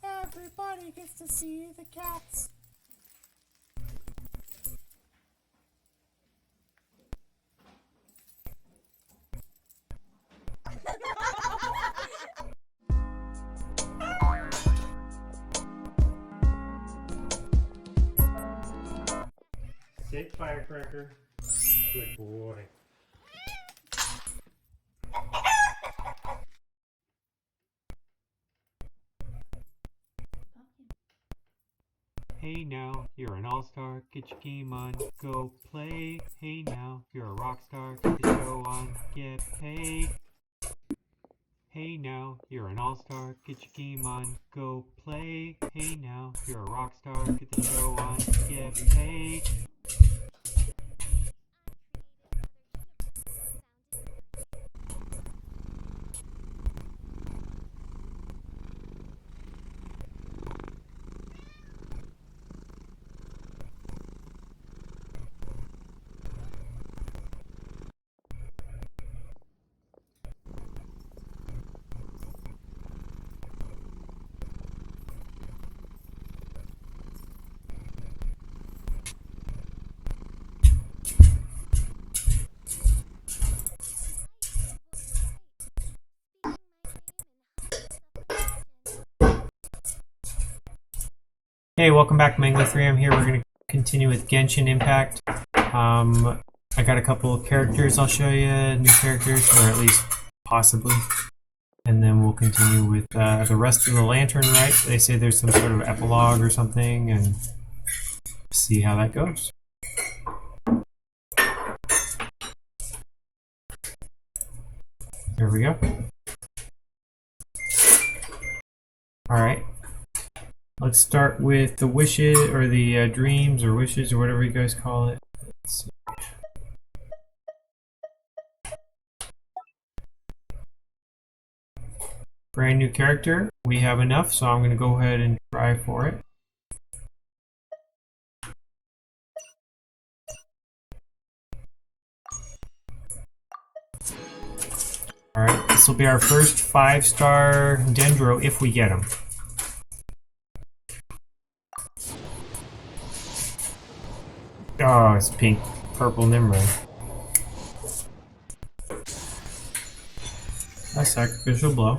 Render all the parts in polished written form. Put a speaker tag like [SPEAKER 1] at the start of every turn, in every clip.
[SPEAKER 1] Everybody gets to see the cats.
[SPEAKER 2] Sit, Firecracker. Good boy. Hey now, you're an all-star, get your game on, go play. Hey now, you're a rock star, get the show on, get paid. Hey now, you're an all-star, get your game on, go play. Hey now, you're a rock star, get the show on, get paid. Hey, welcome back, Mango3. I'm here. We're going to continue with Genshin Impact. I got a couple of characters I'll show you, new characters, or at least possibly. And then we'll continue with the rest of the Lantern Rite. They say there's some sort of epilogue or something, and see how that goes. There we go. Alright. Let's start with the wishes, or the dreams, or wishes, or whatever you guys call it. Let's see. Brand new character. We have enough, so I'm going to go ahead and try for it. Alright, this will be our first 5-star Dendro if we get him. Oh, it's pink, purple Nimrod. A sacrificial blow.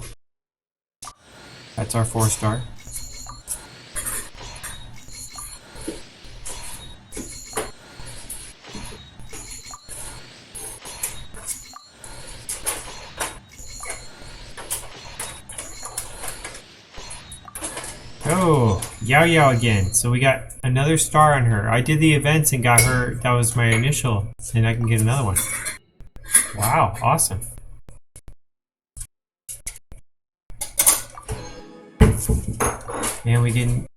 [SPEAKER 2] That's our 4-star. Oh, Yao Yao again. So we got another star on her. I did the events and got her. That was my initial, and I can get another one. Wow, awesome. And we can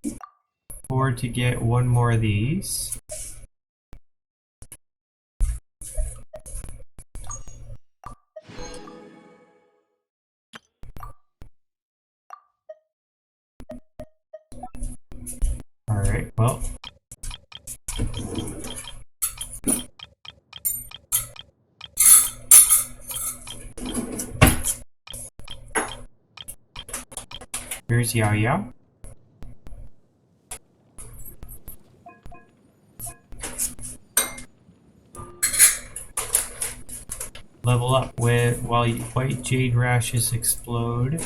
[SPEAKER 2] afford to get one more of these. Alright, well. Here's Yao Yao. Level up while white jade rashes explode.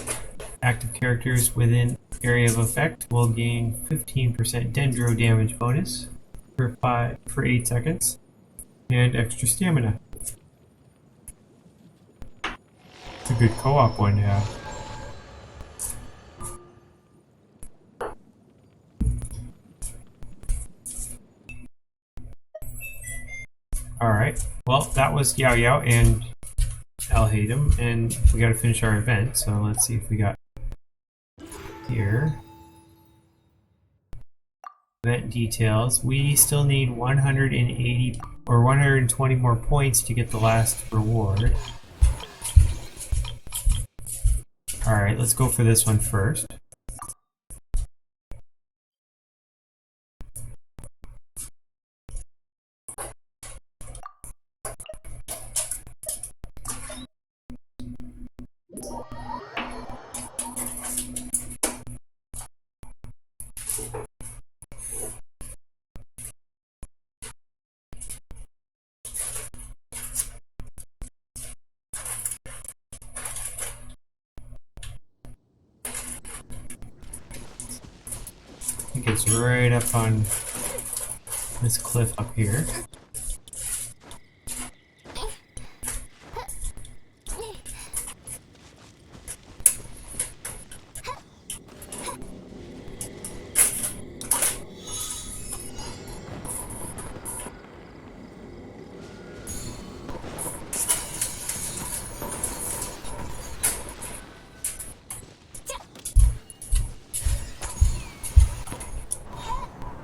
[SPEAKER 2] Active characters within area of effect will gain 15% Dendro damage bonus for 8 seconds and extra stamina. It's a good co-op one to have. Alright, well that was Yao Yao and I'll hate him, and we gotta finish our event, so let's see if we got here. Event details. We still need 180 or 120 more points to get the last reward. Alright, let's go for this one first. think it's right up on this cliff up here.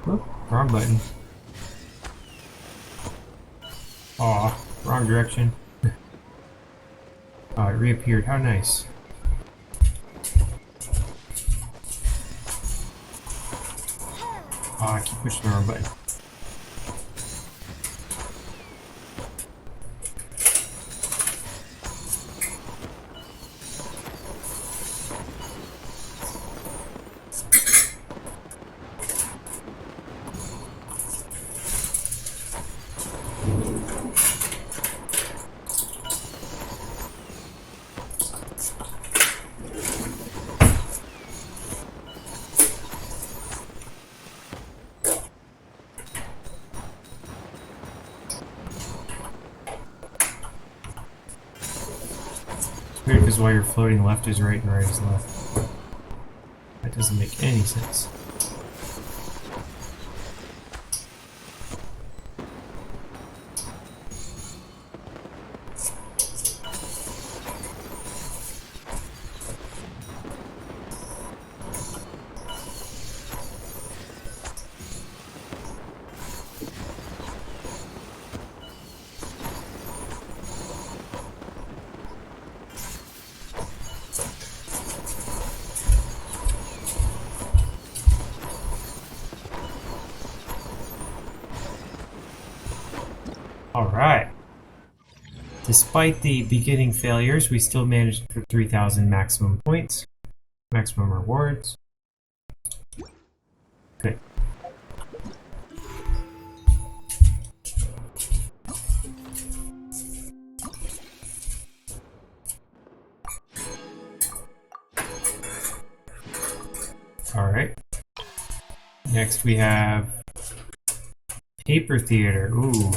[SPEAKER 2] Whoop, wrong button. Aw, wrong direction. Oh, it reappeared. How nice. Oh, I keep pushing the wrong button. Weird, because while you're floating, left is right and right is left. That doesn't make any sense. Alright. Despite the beginning failures, we still managed for 3,000 maximum points. Maximum rewards. Good. Alright. Next we have Paper Theater. Ooh.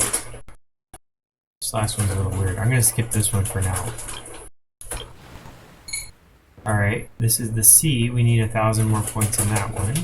[SPEAKER 2] This last one's a little weird. I'm gonna skip this one for now. Alright, this is the C. We need 1,000 more points on that one.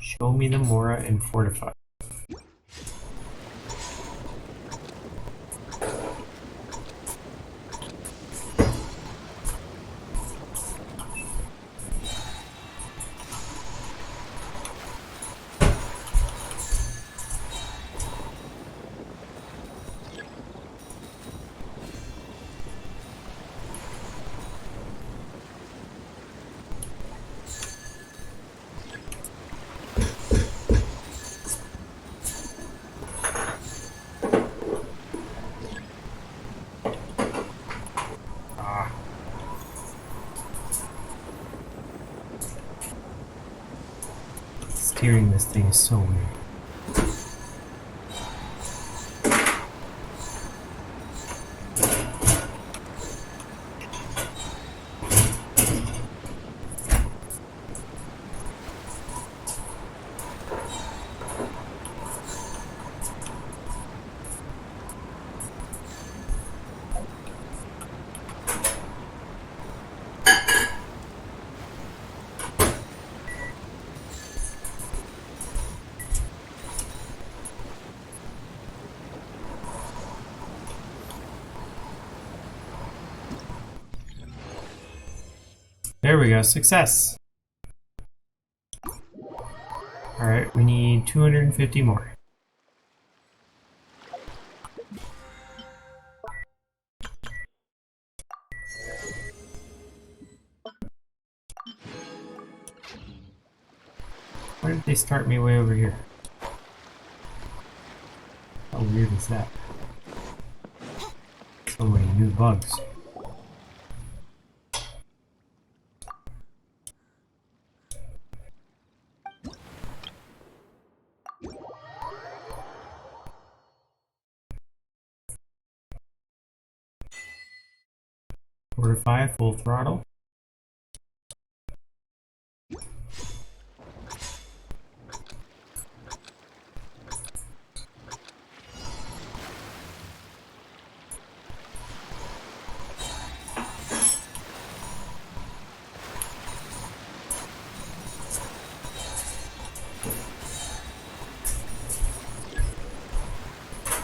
[SPEAKER 2] Show me the Mora and Fortify. Steering this thing is so weird.
[SPEAKER 3] There we go, success. Alright, we need 250 more. Why did they start me way over here? How weird is that? So many new bugs. Fortify, full throttle.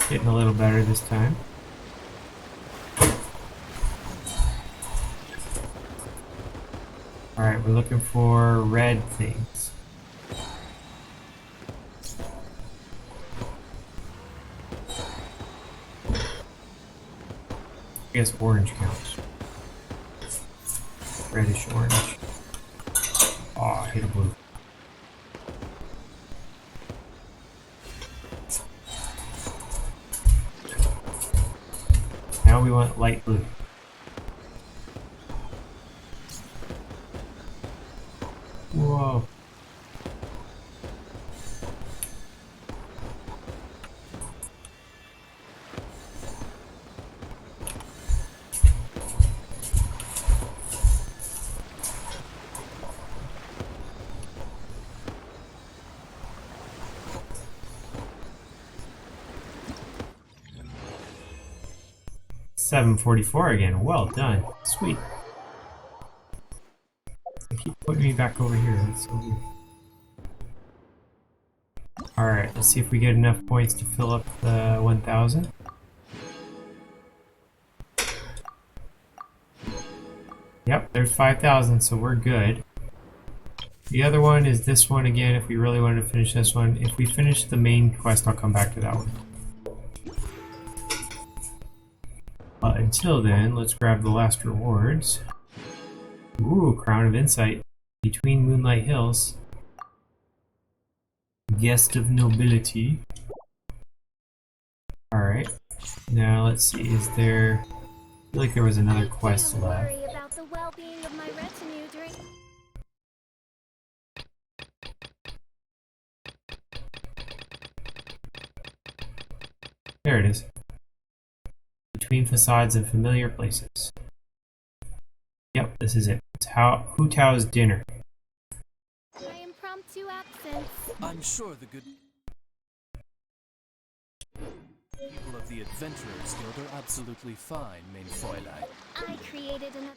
[SPEAKER 3] Getting a little better this time. Alright, we're looking for red things. I guess orange counts. Reddish orange. Oh, I hit a blue. Now we want light blue. Whoa. $7.44 again. Well done. Sweet. They keep putting me back over here. That's so weird. Alright, let's see if we get enough points to fill up the 1,000. Yep, there's 5,000, so we're good. The other one is this one again, if we really wanted to finish this one. If we finish the main quest, I'll come back to that one. But until then, let's grab the last rewards. Ooh, Crown of Insight. Between Moonlight Hills. Guest of Nobility. Alright. Now let's see, is there... I feel like there was another quest left.
[SPEAKER 4] Worry about the well-being of my retinue during...
[SPEAKER 3] There it is. Between facades and familiar places. Yep, this is it. It's Hu Tao's dinner.
[SPEAKER 4] My impromptu absence.
[SPEAKER 5] I'm sure the good people of the Adventurers Guild are absolutely fine, mein Fräulein.
[SPEAKER 4] I created an...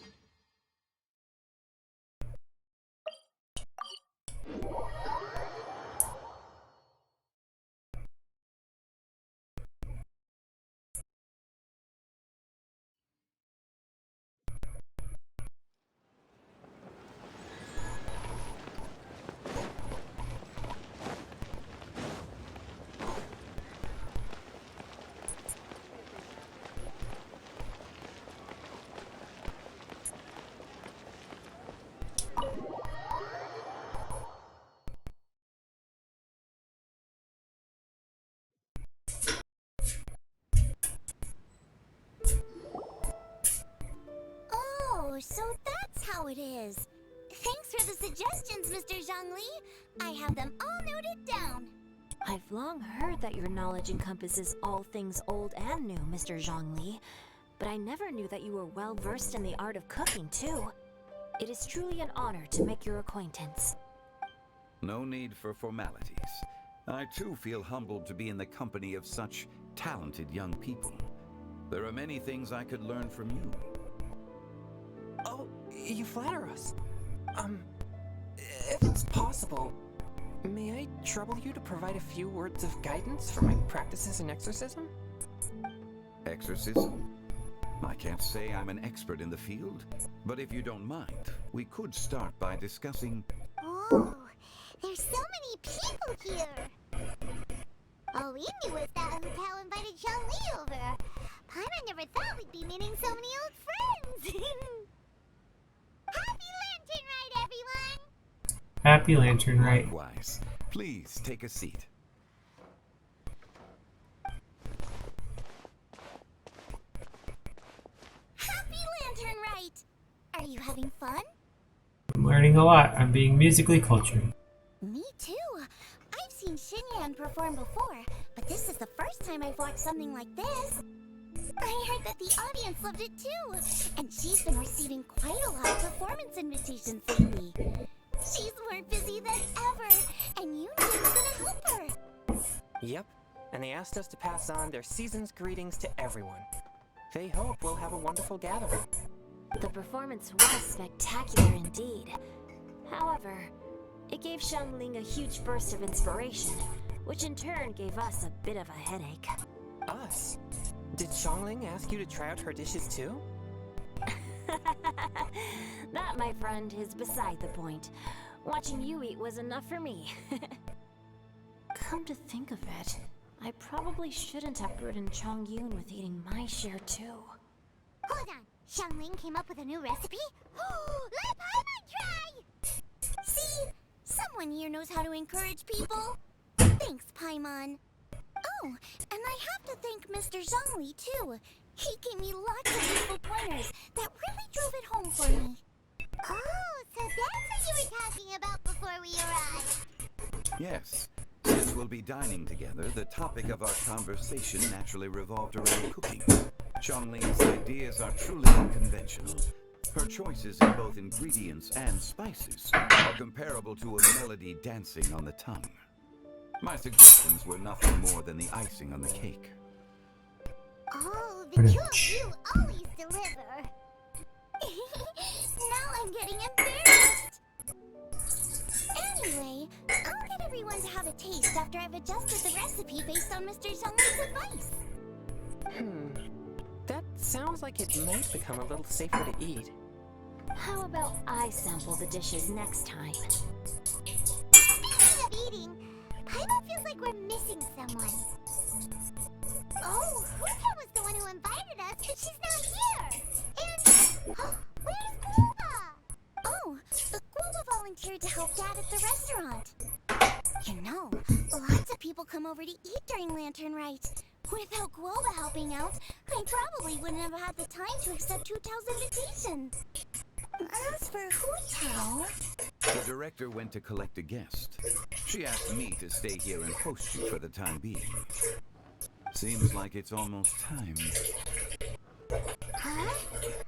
[SPEAKER 6] Oh, so that's how it is. Thanks for the suggestions, Mr. Zhongli. I have them all noted down.
[SPEAKER 7] I've long heard that your knowledge encompasses all things old and new, Mr. Zhongli, but I never knew that you were well versed in the art of cooking, too. It is truly an honor to make your acquaintance.
[SPEAKER 8] No need for formalities. I too feel humbled to be in the company of such talented young people. There are many things I could learn from you.
[SPEAKER 9] Oh, you flatter us. If it's possible, may I trouble you to provide a few words of guidance for my practices in exorcism?
[SPEAKER 8] Exorcism? I can't say I'm an expert in the field, but if you don't mind, we could start by discussing...
[SPEAKER 6] Oh, there's so many people here. All we knew was that Hotel invited Zhongli over. Paimon never thought we'd be meeting so many old friends. Happy Lantern Rite, everyone!
[SPEAKER 3] Happy Lantern Rite.
[SPEAKER 8] Likewise. Please take a seat.
[SPEAKER 6] Happy Lantern Rite! Are you having fun?
[SPEAKER 3] I'm learning a lot. I'm being musically cultured.
[SPEAKER 6] Me too. I've seen Xinyan perform before, but this is the first time I've watched something like this. I heard that the audience loved it too, and she's been receiving quite a lot of performance invitations lately. She's more busy than ever, and you knew you were gonna help her.
[SPEAKER 9] Yep, and they asked us to pass on their season's greetings to everyone. They hope we'll have a wonderful gathering.
[SPEAKER 7] The performance was spectacular indeed. However, it gave Xiangling a huge burst of inspiration, which in turn gave us a bit of a headache.
[SPEAKER 9] Us? Did Xiangling ask you to try out her dishes too?
[SPEAKER 7] That, my friend, is beside the point. Watching you eat was enough for me. Come to think of it, I probably shouldn't have burdened Chongyun with eating my share too.
[SPEAKER 6] Hold on, Xiangling came up with a new recipe? Let Paimon try! See? Someone here knows how to encourage people. Thanks, Paimon. Oh, and I have to thank Mr. Zhongli too. He gave me lots of useful pointers that really drove it home for me. Oh, so that's what you were talking about before we arrived.
[SPEAKER 8] Yes. Since we'll be dining together, the topic of our conversation naturally revolved around cooking. Xiangling's ideas are truly unconventional. Her choices in both ingredients and spices are comparable to a melody dancing on the tongue. My suggestions were nothing more than the icing on the cake.
[SPEAKER 6] Oh, the two of you always deliver. Now I'm getting embarrassed. Anyway, I'll get everyone to have a taste after I've adjusted the recipe based on Mr. Zhongli's advice.
[SPEAKER 9] That sounds like it might become a little safer to eat.
[SPEAKER 7] How about I sample the dishes next time?
[SPEAKER 6] Speaking of eating, Paimon feels like we're missing someone. Oh, Huta was the one who invited us, but she's not here. And where's Guoba? Oh, Guoba volunteered to help Dad at the restaurant. You know, lots of people come over to eat during Lantern Rite. Without Guoba helping out, I probably wouldn't have had the time to accept Hu Tao's invitation. As for Hu Tao...
[SPEAKER 8] The director went to collect a guest. She asked me to stay here and host you for the time being. Seems like it's almost time.
[SPEAKER 6] Huh?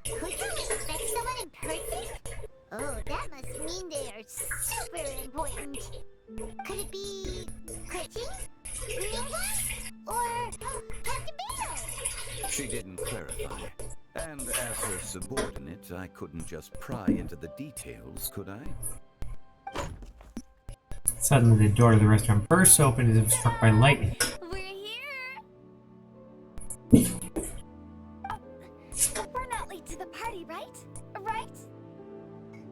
[SPEAKER 6] Hu Tao expects someone in person? Oh, that must mean they are super important. Could it be... Cooking? Ninja? Or Captain Beto?
[SPEAKER 8] She didn't clarify. And as her subordinate, I couldn't just pry into the details, could I?
[SPEAKER 3] Suddenly, the door to the restaurant bursts open as if struck by lightning.
[SPEAKER 6] We're here!
[SPEAKER 4] We're not late to the party, right? Right?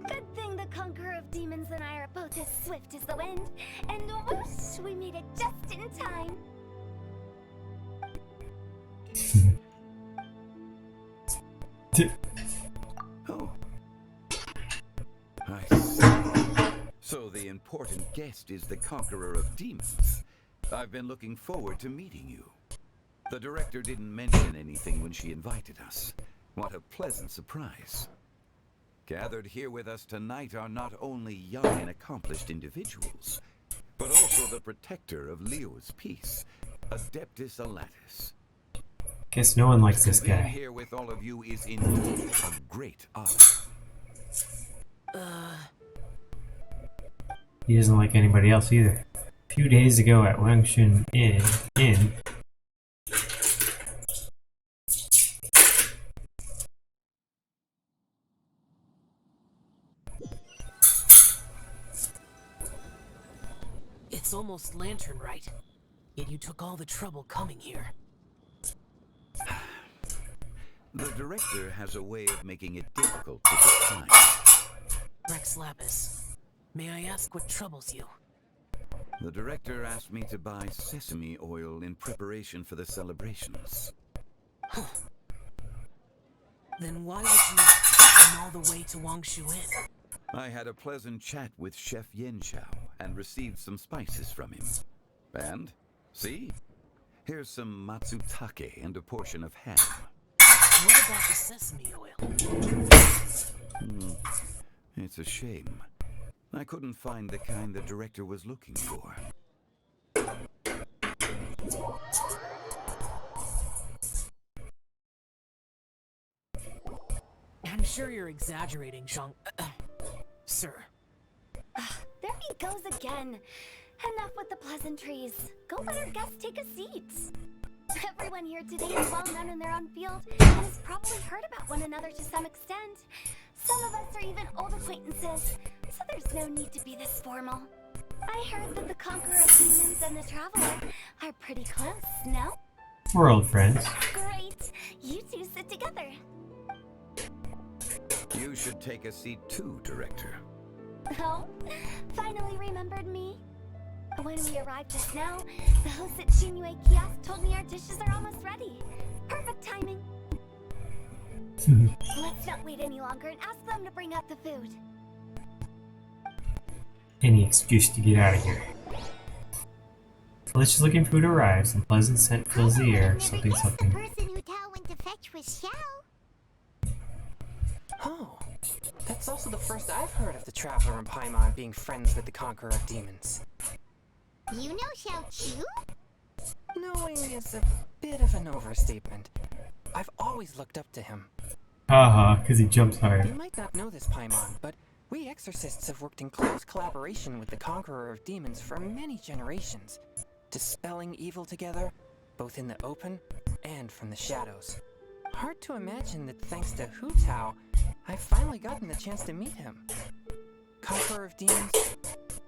[SPEAKER 4] Good thing the Conqueror of Demons and I are both as swift as the wind, and whoosh, we made it just in time.
[SPEAKER 8] Oh. I see. So the important guest is the Conqueror of Demons. I've been looking forward to meeting you. The director didn't mention anything when she invited us. What a pleasant surprise. Gathered here with us tonight are not only young and accomplished individuals, but also the protector of Leo's peace, Adeptus Alatus.
[SPEAKER 3] Guess no one likes this
[SPEAKER 8] Being
[SPEAKER 3] guy.
[SPEAKER 8] here with all of you is indeed a great honor.
[SPEAKER 3] He doesn't like anybody else either. A few days ago at Wangshan Inn,
[SPEAKER 10] It's almost Lantern Rite, yet you took all the trouble coming here.
[SPEAKER 8] The director has a way of making it difficult to decline.
[SPEAKER 10] Rex Lapis, may I ask what troubles you?
[SPEAKER 8] The director asked me to buy sesame oil in preparation for the celebrations.
[SPEAKER 10] Then why would you come all the way to Wangshu Inn?
[SPEAKER 8] I had a pleasant chat with Chef Yen Chao and received some spices from him. And, see? Here's some matsutake and a portion of ham.
[SPEAKER 10] What about the sesame oil?
[SPEAKER 8] It's a shame. I couldn't find the kind the director was looking for.
[SPEAKER 10] I'm sure you're exaggerating, sir.
[SPEAKER 4] There he goes again. Enough with the pleasantries. Go let our guests take a seat. Everyone here today is well known in their own field and has probably heard about one another to some extent. Some of us are even old acquaintances, so there's no need to be this formal. I heard that the Conqueror of Demons and the Traveler are pretty close, no?
[SPEAKER 3] We're old friends.
[SPEAKER 4] Great. You two sit together.
[SPEAKER 8] You should take a seat too, Director.
[SPEAKER 4] Oh, finally remembered me? When we arrived just now, the host at Shinue Kiosk told me our dishes are almost ready. Perfect timing. Let's not wait any longer and ask them to bring out the food.
[SPEAKER 3] Any excuse to get out of here. Delicious looking food arrives and pleasant scent fills the air. Something, something.
[SPEAKER 6] The person who Tao went to fetch was Xiao.
[SPEAKER 9] Oh, that's also the first I've heard of the Traveler and Paimon being friends with the Conqueror of Demons.
[SPEAKER 6] You know Xiao Chu?
[SPEAKER 9] Knowing is a bit of an overstatement. I've always looked up to him.
[SPEAKER 3] Cause he jumps higher.
[SPEAKER 9] You might not know this, Paimon, but we exorcists have worked in close collaboration with the Conqueror of Demons for many generations, dispelling evil together, both in the open and from the shadows. Hard to imagine that thanks to Hu Tao, I've finally gotten the chance to meet him. Conqueror of Demons,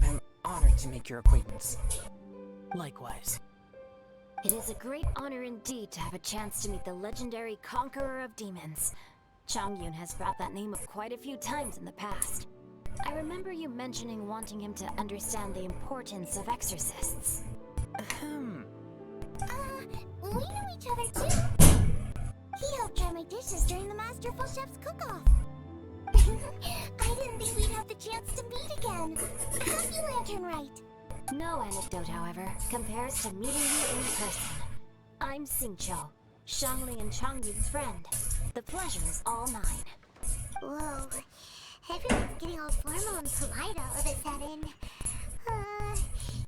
[SPEAKER 9] I'm honored to make your acquaintance.
[SPEAKER 10] Likewise.
[SPEAKER 7] It is a great honor indeed to have a chance to meet the legendary Conqueror of Demons. Changyun has brought that name up quite a few times in the past. I remember you mentioning wanting him to understand the importance of exorcists.
[SPEAKER 6] We know each other too. He helped try my dishes during the Masterful Chef's cook-off. I didn't think we'd have the chance to meet again. Happy Lantern Rite.
[SPEAKER 7] No anecdote, however, compares to meeting you in person. I'm Xingqiu, Shangli and Changyun's friend. The pleasure is all mine.
[SPEAKER 6] Whoa. Everyone's getting all formal and polite all of a sudden.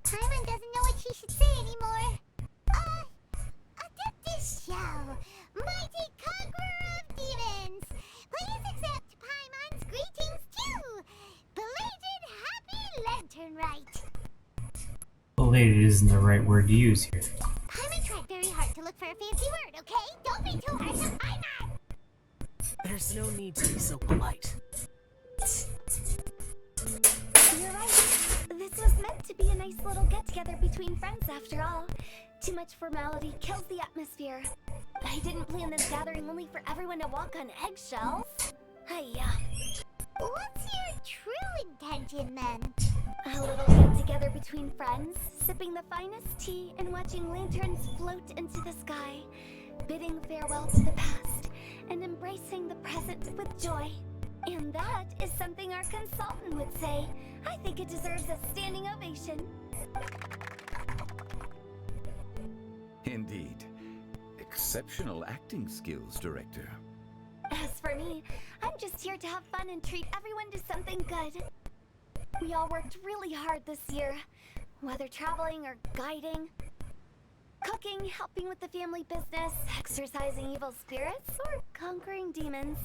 [SPEAKER 6] Paimon doesn't know what she should say anymore. Adeptus Xiao, mighty Conqueror of Demons, please accept Paimon's greetings too. Belated Happy Lantern Rite.
[SPEAKER 3] Belated isn't the right word to use here.
[SPEAKER 6] Paimon tried very hard to look for a fancy word, okay? Don't be too harsh on Paimon!
[SPEAKER 10] There's no need to be so polite.
[SPEAKER 4] You're right. This was meant to be a nice little get-together between friends after all. Too much formality kills the atmosphere. I didn't plan this gathering only for everyone to walk on eggshells. Hiya.
[SPEAKER 6] What's your true intention then?
[SPEAKER 4] A little get-together between friends, sipping the finest tea and watching lanterns float into the sky, bidding farewell to the past, and embracing the present with joy. And that is something our consultant would say. I think it deserves a standing ovation.
[SPEAKER 8] Indeed. Exceptional acting skills, Director.
[SPEAKER 4] As for me, I'm just here to have fun and treat everyone to something good. We all worked really hard this year, whether traveling or guiding, cooking, helping with the family business, exorcising evil spirits, or conquering demons.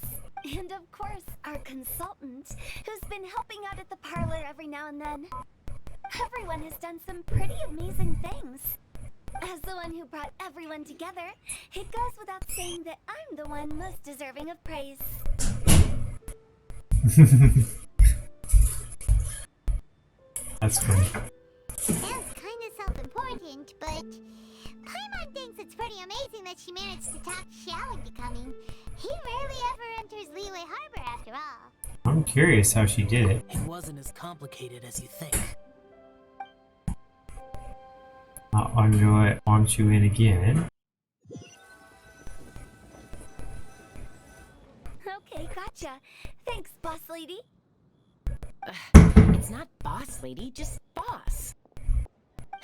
[SPEAKER 4] And of course, our consultant, who's been helping out at the parlor every now and then. Everyone has done some pretty amazing things. As the one who brought everyone together, it goes without saying that I'm the one most deserving of praise.
[SPEAKER 3] That's funny.
[SPEAKER 6] Sounds kind of self-important, but Paimon thinks it's pretty amazing that she managed to talk Xiao into coming. He rarely ever enters Leeway Harbor after all.
[SPEAKER 3] I'm curious how she did it.
[SPEAKER 10] It wasn't as complicated as you think.
[SPEAKER 3] I'm gonna launch you in again.
[SPEAKER 4] Okay, gotcha. Thanks, boss lady.
[SPEAKER 11] It's not boss lady, just boss.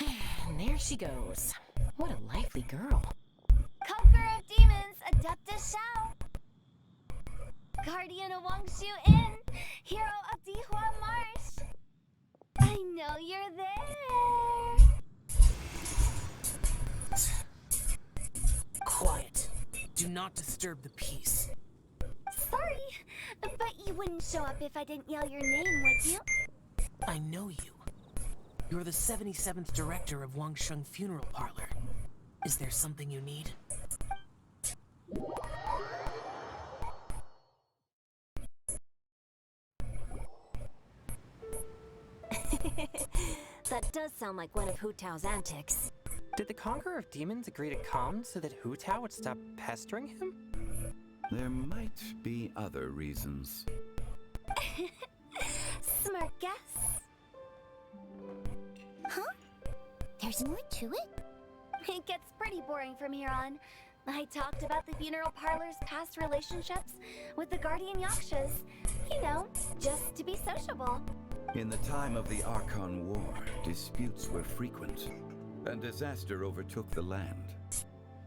[SPEAKER 11] And there she goes. What a lively girl.
[SPEAKER 4] Conqueror of demons, Adeptus Shao. Guardian of Wangshu Inn, hero of Dihua Marsh. I know you're there.
[SPEAKER 10] Quiet. Do not disturb the peace.
[SPEAKER 4] Sorry, but you wouldn't show up if I didn't yell your name, would you?
[SPEAKER 10] I know you. You're the 77th director of Wangsheng Funeral Parlor. Is there something you need?
[SPEAKER 7] That does sound like one of Hu Tao's antics.
[SPEAKER 9] Did the Conqueror of Demons agree to calm so that Hu Tao would stop pestering him?
[SPEAKER 8] There might be other reasons.
[SPEAKER 4] Smart guess.
[SPEAKER 6] Huh? There's more to it?
[SPEAKER 4] It gets pretty boring from here on. I talked about the funeral parlor's past relationships with the Guardian Yakshas. You know, just to be sociable.
[SPEAKER 8] In the time of the Archon War, disputes were frequent, and disaster overtook the land.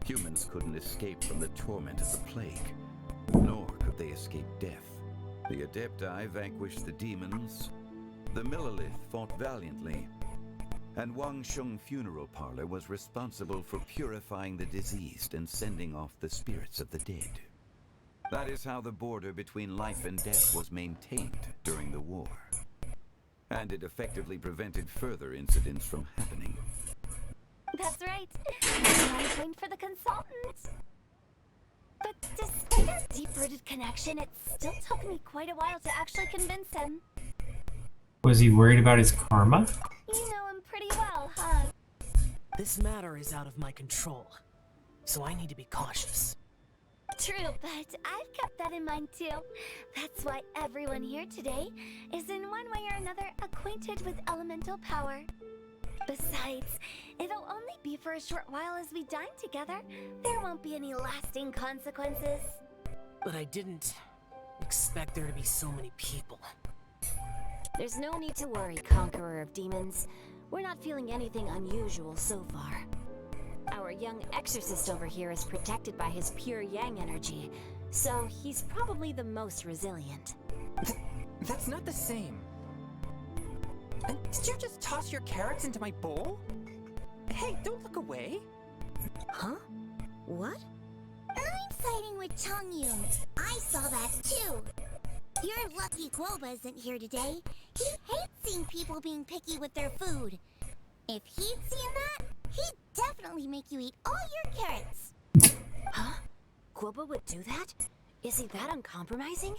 [SPEAKER 8] Humans couldn't escape from the torment of the plague, nor could they escape death. The Adepti vanquished the demons, the Millelith fought valiantly, and Wangsheng Funeral Parlor was responsible for purifying the diseased and sending off the spirits of the dead. That is how the border between life and death was maintained during the war. And it effectively prevented further incidents from happening.
[SPEAKER 4] That's right. One point for the consultant. But despite our deep-rooted connection, it still took me quite a while to actually convince him.
[SPEAKER 3] Was he worried about his karma?
[SPEAKER 4] You know him pretty well, huh?
[SPEAKER 10] This matter is out of my control, so I need to be cautious.
[SPEAKER 4] True, but I've kept that in mind too. That's why everyone here today is in one way or another acquainted with elemental power. Besides, it'll only be for a short while as we dine together. There won't be any lasting consequences.
[SPEAKER 10] But I didn't expect there to be so many people.
[SPEAKER 7] There's no need to worry, Conqueror of Demons. We're not feeling anything unusual so far. Our young exorcist over here is protected by his pure yang energy, so he's probably the most resilient.
[SPEAKER 9] That's not the same. Did you just toss your carrots into my bowl? Hey, don't look away.
[SPEAKER 7] Huh? What?
[SPEAKER 6] I'm siding with Chongyun. I saw that too. You're lucky Guoba isn't here today. He hates seeing people being picky with their food. If he'd seen that, he'd definitely make you eat all your carrots.
[SPEAKER 7] Huh? Guoba would do that? Is he that uncompromising?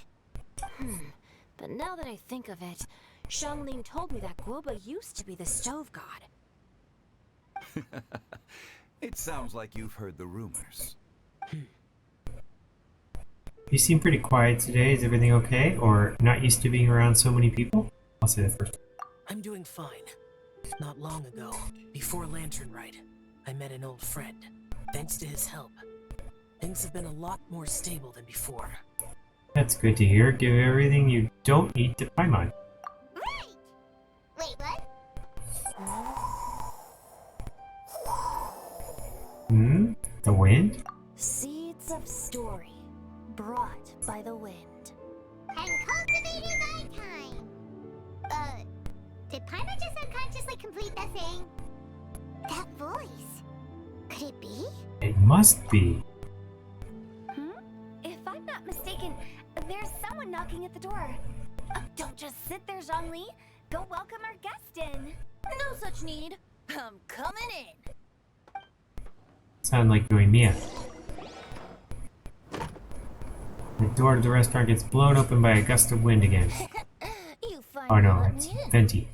[SPEAKER 7] But now that I think of it, Xianglin told me that Guoba used to be the stove god.
[SPEAKER 8] It sounds like you've heard the rumors.
[SPEAKER 3] You seem pretty quiet today. Is everything okay? Or not used to being around so many people? I'll say that first.
[SPEAKER 10] I'm doing fine. Not long ago, before Lantern Rite, I met an old friend. Thanks to his help, things have been a lot more stable than before.
[SPEAKER 3] That's good to hear. Give everything you don't eat to Paimon.
[SPEAKER 6] Right! Wait, what?
[SPEAKER 3] The wind?
[SPEAKER 7] Seeds of story, brought by the wind.
[SPEAKER 6] And cultivated by time. Did Paimon just unconsciously complete that thing? That voice. Could it be?
[SPEAKER 3] It must be.
[SPEAKER 4] If I'm not mistaken, there's someone knocking at the door. Don't just sit there, Zhongli. Go welcome our guest in.
[SPEAKER 11] No such need. I'm coming in.
[SPEAKER 3] Sound like doing Mia. The door to the restaurant gets blown open by a gust of wind again.
[SPEAKER 11] You finally
[SPEAKER 3] Oh no,
[SPEAKER 11] let
[SPEAKER 3] it's
[SPEAKER 11] me in.
[SPEAKER 3] Venti.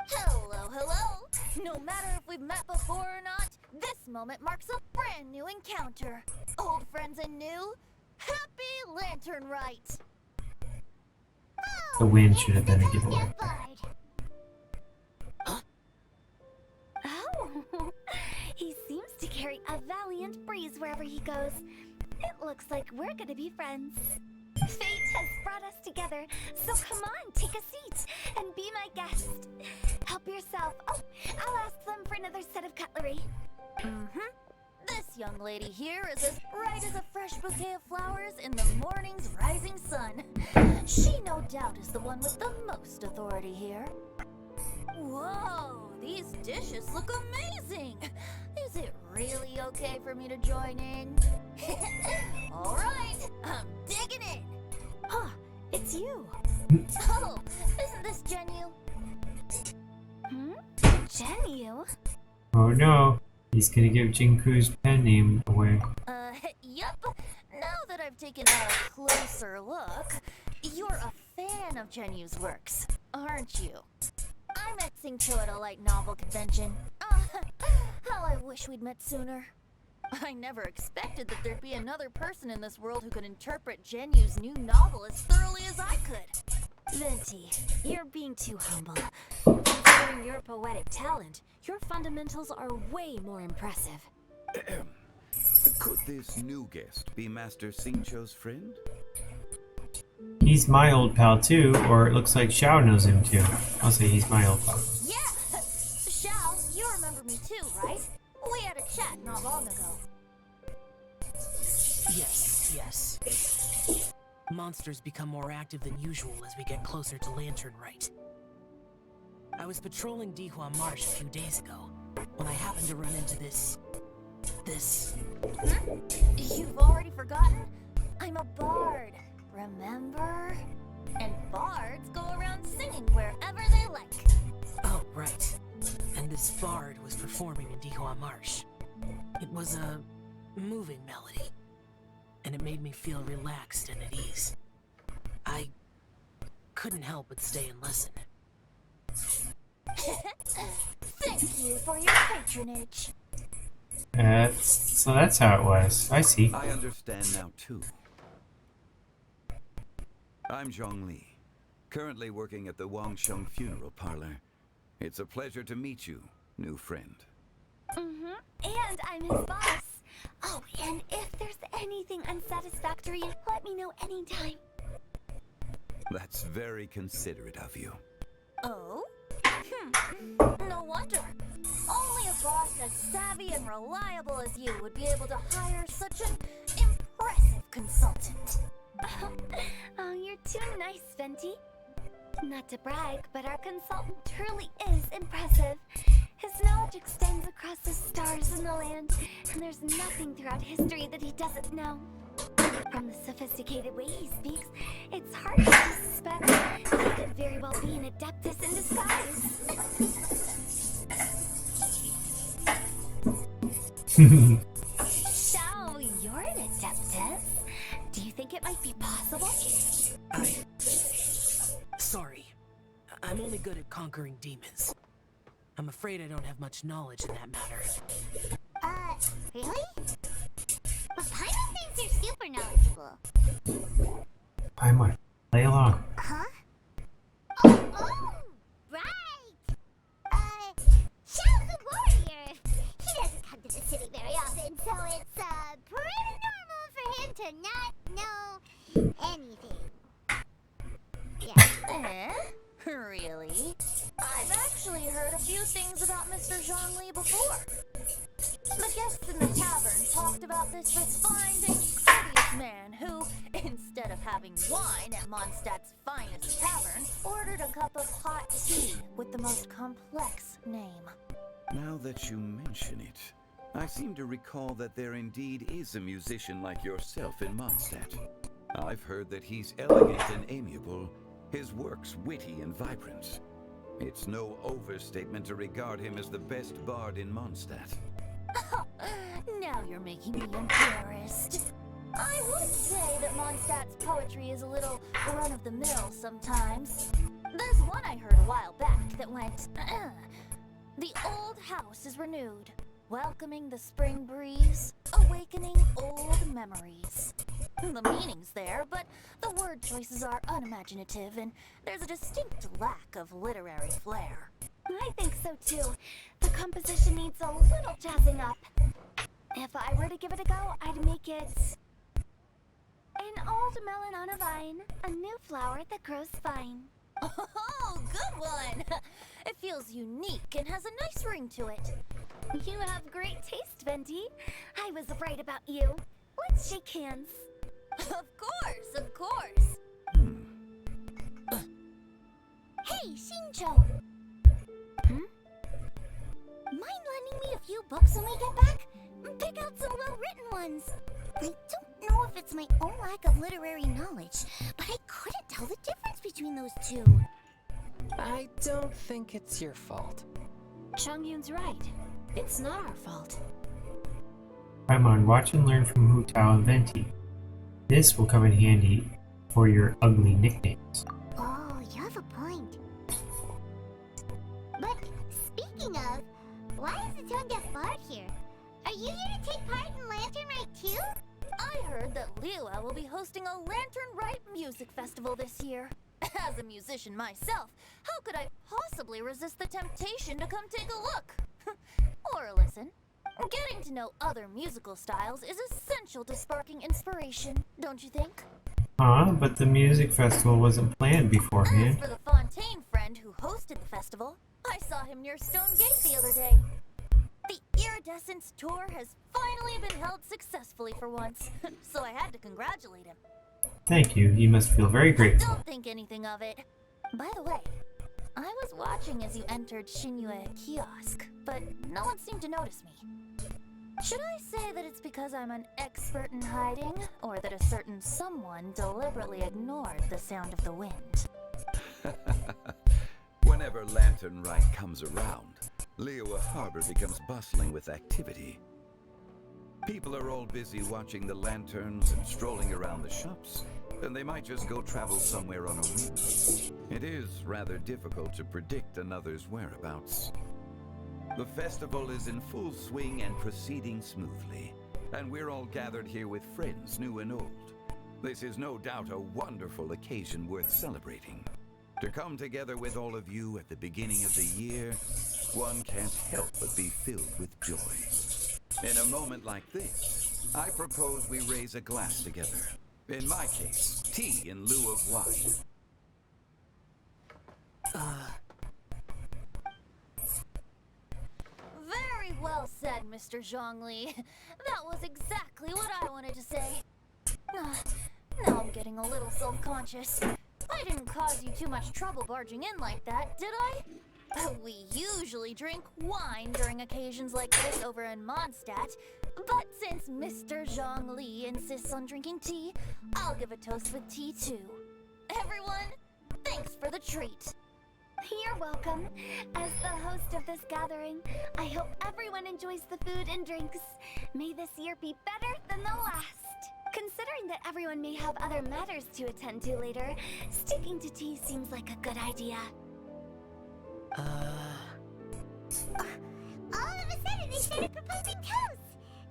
[SPEAKER 11] Hello, hello. No matter if we've met before or not,
[SPEAKER 4] This moment marks a brand new encounter. Old friends and new. Happy Lantern Rite.
[SPEAKER 3] The wind should have been a giveaway.
[SPEAKER 4] Oh, he seems to carry a valiant breeze wherever he goes. It looks like we're gonna be friends. Fate has brought us together, so come on, take a seat and be my guest. Help yourself. Oh, I'll ask them for another set of cutlery. This young lady here is as bright as a fresh bouquet of flowers in the morning's rising sun. She no doubt is the one with the most authority here. Whoa, these dishes look amazing! Is it really okay for me to join in? Alright, I'm digging in!
[SPEAKER 7] Huh, it's you.
[SPEAKER 4] Oh, isn't this Genu? Genu?
[SPEAKER 3] Oh no, he's gonna give Jinku's pen name away.
[SPEAKER 4] Yup. Now that I've taken a closer look, you're a fan of Genu's works, aren't you? I'm at Singcho at a light novel convention. How I wish we'd met sooner. I never expected that there'd be another person in this world who could interpret Genu's new novel as thoroughly as I could.
[SPEAKER 7] Venti, you're being too humble. Considering your poetic talent, your fundamentals are way more impressive.
[SPEAKER 8] Could this new guest be Master Singcho's friend?
[SPEAKER 3] He's my old pal too, or it looks like Xiao knows him too. I'll say he's my old pal.
[SPEAKER 4] Yeah! Xiao, you remember me too, right? We had a chat not long ago.
[SPEAKER 10] Yes. Monsters become more active than usual as we get closer to Lantern Rite. I was patrolling Dihua Marsh a few days ago when I happened to run into this.
[SPEAKER 4] You've already forgotten? I'm a bard, remember? And bards go around singing wherever they like.
[SPEAKER 10] Oh, right. And this bard was performing in Dihua Marsh. It was a moving melody, and it made me feel relaxed and at ease. I couldn't help but stay and listen.
[SPEAKER 4] Thank you for your patronage.
[SPEAKER 3] So that's how it was. I see.
[SPEAKER 8] I understand now too. I'm Zhongli, currently working at the Wangsheng Funeral Parlor. It's a pleasure to meet you, new friend.
[SPEAKER 4] And I'm his boss. Oh, and if there's anything unsatisfactory, let me know anytime.
[SPEAKER 8] That's very considerate of you.
[SPEAKER 4] Oh? No wonder. Only a boss as savvy and reliable as you would be able to hire such an impressive consultant. Oh, you're too nice, Venti. Not to brag, but our consultant truly is impressive. His knowledge extends across the stars and the land, and there's nothing throughout history that he doesn't know. From the sophisticated way he speaks, it's hard to suspect he could very well be an adeptus in disguise. So, you're an adeptus? Do you think it might be possible?
[SPEAKER 10] Sorry. I'm only good at conquering demons. I'm afraid I don't have much knowledge in that matter.
[SPEAKER 6] Really? But Paimon thinks you're super knowledgeable.
[SPEAKER 3] Paimon, play along.
[SPEAKER 6] Huh? Oh, right! Xiao's a warrior. He doesn't come to the city very often, so it's, pretty normal for him to not know anything. Yeah.
[SPEAKER 4] Really? I've actually heard a few things about Mr. Zhongli before. The guests in the tavern talked about this refined and courteous man who, instead of having wine at Mondstadt's finest tavern, ordered a cup of hot tea with the most complex name.
[SPEAKER 8] Now that you mention it, I seem to recall that there indeed is a musician like yourself in Mondstadt. I've heard that he's elegant and amiable, his works witty and vibrant. It's no overstatement to regard him as the best bard in Mondstadt.
[SPEAKER 4] Now you're making me embarrassed. I would say that Mondstadt's poetry is a little run-of-the-mill sometimes. There's one I heard a while back that went, the old house is renewed. welcoming the spring breeze, awakening old memories. The meaning's there, but the word choices are unimaginative and there's a distinct lack of literary flair. I think so too. The composition needs a little jazzing up. If I were to give it a go, I'd make it an old melon on a vine, a new flower that grows fine. Oh, good one! It feels unique and has a nice ring to it. You have great taste, Venti. I was right about you. Let's shake hands. Of course, of course. Hey, Shinjo. Mind lending me a few books when we get back? Pick out some well-written ones. I don't know if it's my own lack of literary knowledge, but I couldn't tell the difference between those two.
[SPEAKER 9] I don't think it's your fault.
[SPEAKER 7] Chongyun's right. It's not our fault.
[SPEAKER 3] Paimon, watch and learn from Hu Tao and Venti. This will come in handy for your ugly nicknames.
[SPEAKER 6] Oh, you have a point. But speaking of, why is the Tone Deaf Bard here? Are you here to take part in Lantern Rite too?
[SPEAKER 4] I heard that Liyue will be hosting a Lantern Rite music festival this year. As a musician myself, how could I possibly resist the temptation to come take a look? Or listen. Getting to know other musical styles is essential to sparking inspiration, don't you think?
[SPEAKER 3] But the music festival wasn't planned beforehand.
[SPEAKER 4] As for the Fontaine friend who hosted the festival, I saw him near Stone Gate the other day. The Iridescence tour has finally been held successfully for once, so I had to congratulate him.
[SPEAKER 3] Thank you. You must feel very grateful.
[SPEAKER 4] Don't think anything of it. By the way, I was watching as you entered Shinyue Kiosk, but no one seemed to notice me. Should I say that it's because I'm an expert in hiding, or that a certain someone deliberately ignored the sound of the wind?
[SPEAKER 8] Whenever Lantern Rite comes around, Liyue Harbor becomes bustling with activity. People are all busy watching the lanterns and strolling around the shops, and they might just go travel somewhere on a whim. It is rather difficult to predict another's whereabouts. The festival is in full swing and proceeding smoothly, and we're all gathered here with friends, new and old. This is no doubt a wonderful occasion worth celebrating. To come together with all of you at the beginning of the year, one can't help but be filled with joy. In a moment like this, I propose we raise a glass together. In my case, tea in lieu of wine.
[SPEAKER 4] Very well said, Mr. Zhongli. That was exactly what I wanted to say. Now I'm getting a little self-conscious. I didn't cause you too much trouble barging in like that, did I? We usually drink wine during occasions like this over in Mondstadt, but since Mr. Zhongli insists on drinking tea, I'll give a toast with tea too. Everyone, thanks for the treat. You're welcome. As the host of this gathering, I hope everyone enjoys the food and drinks. May this year be better than the last. Considering that everyone may have other matters to attend to later, sticking to tea seems like a good idea.
[SPEAKER 6] All of a sudden, they started proposing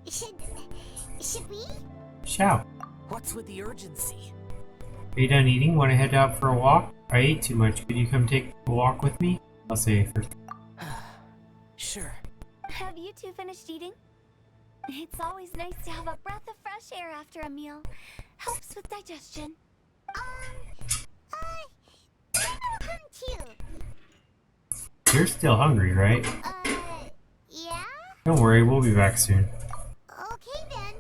[SPEAKER 6] toasts. Should we?
[SPEAKER 3] Shout.
[SPEAKER 10] What's with the urgency?
[SPEAKER 3] Are you done eating? Want to head out for a walk? I ate too much. Could you come take a walk with me? I'll say it first.
[SPEAKER 10] Sure.
[SPEAKER 4] Have you two finished eating? It's always nice to have a breath of fresh air after a meal. Helps with digestion.
[SPEAKER 6] Too.
[SPEAKER 3] You're still hungry, right?
[SPEAKER 6] Yeah?
[SPEAKER 3] Don't worry, we'll be back soon.
[SPEAKER 6] Okay then.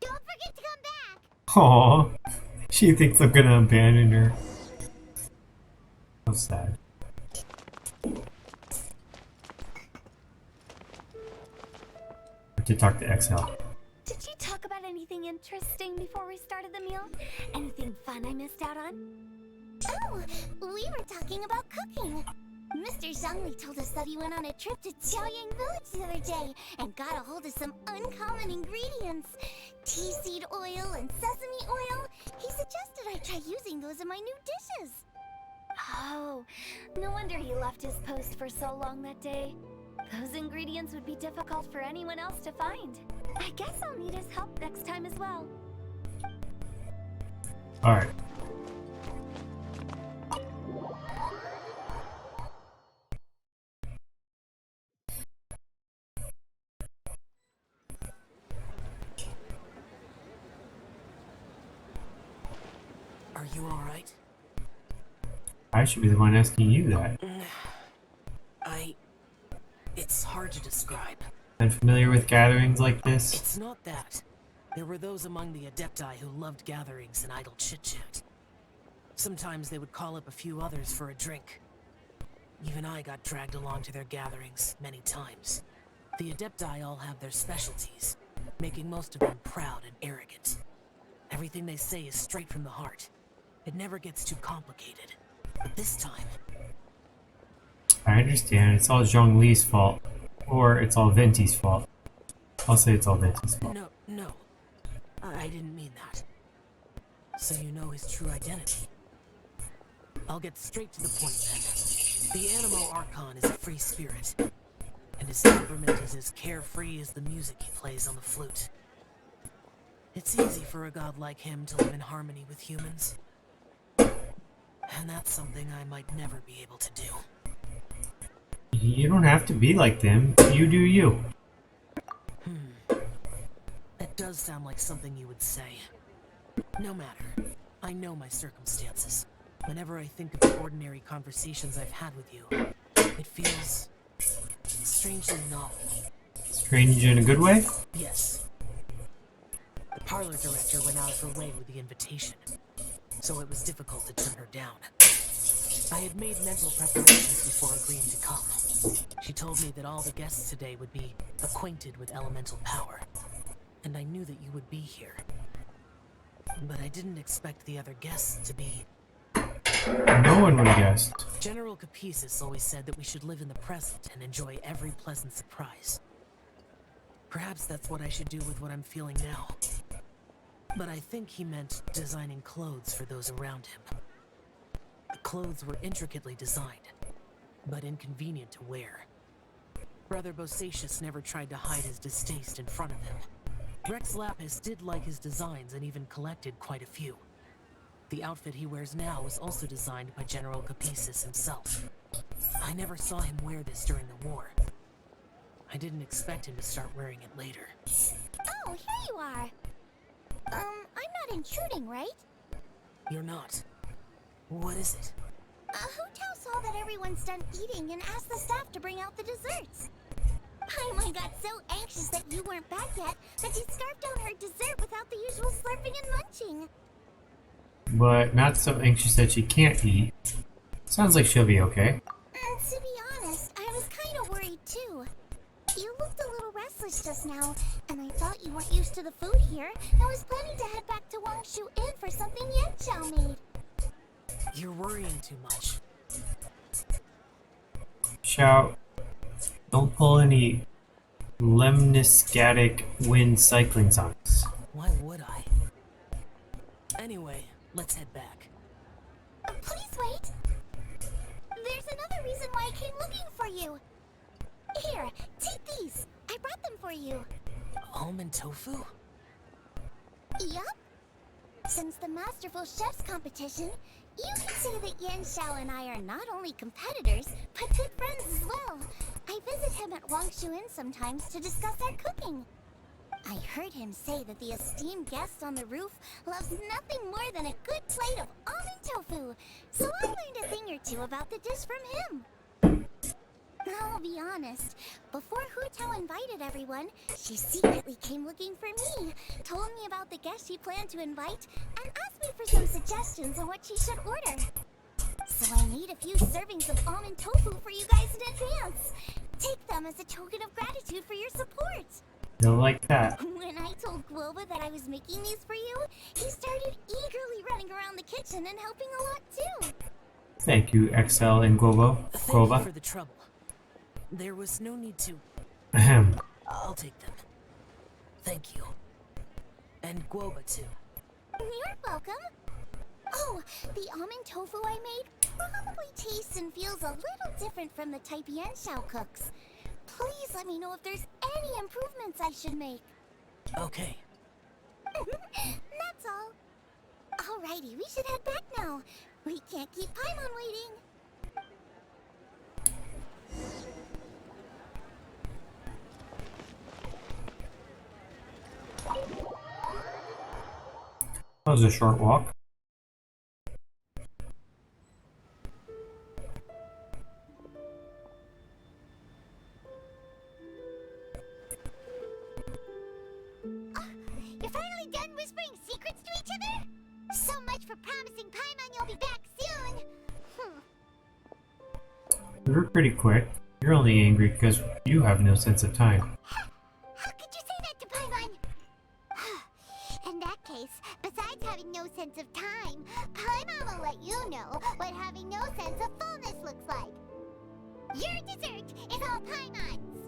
[SPEAKER 6] Don't forget to come back.
[SPEAKER 3] Aww. She thinks I'm gonna abandon her. So sad. To talk to XL.
[SPEAKER 4] Did you talk about anything interesting before we started the meal? Anything fun I missed out on?
[SPEAKER 6] Oh, we were talking about cooking. Mr. Zhongli told us that he went on a trip to Chaoyang Village the other day and got a hold of some uncommon ingredients. Tea seed oil and sesame oil. He suggested I try using those in my new dishes.
[SPEAKER 4] Oh, no wonder he left his post for so long that day. Those ingredients would be difficult for anyone else to find. I guess I'll need his help next time as well.
[SPEAKER 3] Alright.
[SPEAKER 10] Are you alright?
[SPEAKER 3] I should be the one asking you that.
[SPEAKER 10] It's hard to describe.
[SPEAKER 3] Unfamiliar with gatherings like this?
[SPEAKER 10] It's not that. There were those among the Adepti who loved gatherings and idle chit-chat. Sometimes they would call up a few others for a drink. Even I got dragged along to their gatherings many times. The Adepti all have their specialties, making most of them proud and arrogant. Everything they say is straight from the heart. It never gets too complicated. But this time...
[SPEAKER 3] I understand. It's all Zhongli's fault. Or it's all Venti's fault. I'll say it's all Venti's fault.
[SPEAKER 10] No. I didn't mean that. So you know his true identity. I'll get straight to the point then. The Animo Archon is a free spirit. And his temperament is as carefree as the music he plays on the flute. It's easy for a god like him to live in harmony with humans. And that's something I might never be able to do.
[SPEAKER 3] You don't have to be like them. You do you.
[SPEAKER 10] That does sound like something you would say. No matter. I know my circumstances. Whenever I think of the ordinary conversations I've had with you, it feels strangely novel.
[SPEAKER 3] Strange in a good way?
[SPEAKER 10] Yes. The parlor director went out of her way with the invitation, so it was difficult to turn her down. I had made mental preparations before agreeing to come. She told me that all the guests today would be acquainted with elemental power, and I knew that you would be here. But I didn't expect the other guests to be...
[SPEAKER 3] No one would have guessed.
[SPEAKER 10] General Capisis always said that we should live in the present and enjoy every pleasant surprise. Perhaps that's what I should do with what I'm feeling now. But I think he meant designing clothes for those around him. The clothes were intricately designed, but inconvenient to wear. Brother Bosacius never tried to hide his distaste in front of him. Rex Lapis did like his designs and even collected quite a few. The outfit he wears now was also designed by General Capisis himself. I never saw him wear this during the war. I didn't expect him to start wearing it later.
[SPEAKER 6] Oh, here you are. I'm not intruding, right?
[SPEAKER 10] You're not. What is it?
[SPEAKER 6] Hu saw that everyone's done eating and asked the staff to bring out the desserts. Paimon got so anxious that you weren't back yet that she scarfed down her dessert without the usual slurping and munching.
[SPEAKER 3] But not so anxious that she can't eat. Sounds like she'll be okay.
[SPEAKER 6] To be honest, I was kind of worried too. You looked a little restless just now, and I thought you weren't used to the food here and was planning to head back to Wangshu Inn for something Yanxiao made.
[SPEAKER 10] You're worrying too much.
[SPEAKER 3] Shout. Don't pull any lemniscatic wind cyclings on us.
[SPEAKER 10] Why would I? Anyway, let's head back.
[SPEAKER 6] Please wait. There's another reason why I came looking for you. Here, take these. I brought them for you.
[SPEAKER 10] Almond tofu?
[SPEAKER 6] Yup. Since the Masterful Chef's competition, you can say that Yanxiao and I are not only competitors, but good friends as well. I visit him at Wangshu Inn sometimes to discuss our cooking. I heard him say that the esteemed guest on the roof loves nothing more than a good plate of almond tofu, so I learned a thing or two about the dish from him. I'll be honest, before Hu Tao invited everyone, she secretly came looking for me, told me about the guests she planned to invite, and asked me for some suggestions on what she should order. So I made a few servings of almond tofu for you guys in advance. Take them as a token of gratitude for your support.
[SPEAKER 3] You'll like that.
[SPEAKER 6] When I told Guoba that I was making these for you, he started eagerly running around the kitchen and helping a lot too.
[SPEAKER 3] Thank you, XL and Guoba.
[SPEAKER 10] Thank you for the trouble. There was no need to...
[SPEAKER 3] Ahem.
[SPEAKER 10] I'll take them. Thank you. And Guoba too.
[SPEAKER 6] You're welcome. Oh, the almond tofu I made probably tastes and feels a little different from the type Yanxiao cooks. Please let me know if there's any improvements I should make.
[SPEAKER 10] Okay.
[SPEAKER 6] That's all. Alrighty, we should head back now. We can't keep Paimon waiting.
[SPEAKER 3] That was a short walk.
[SPEAKER 6] You're finally done whispering secrets to each other? So much for promising Paimon you'll be back soon.
[SPEAKER 3] We were pretty quick. You're only angry because you have no sense of time.
[SPEAKER 6] How could you say that to Paimon? In that case, besides having no sense of time, Paimon will let you know what having no sense of fullness looks like. Your dessert is all Paimon's.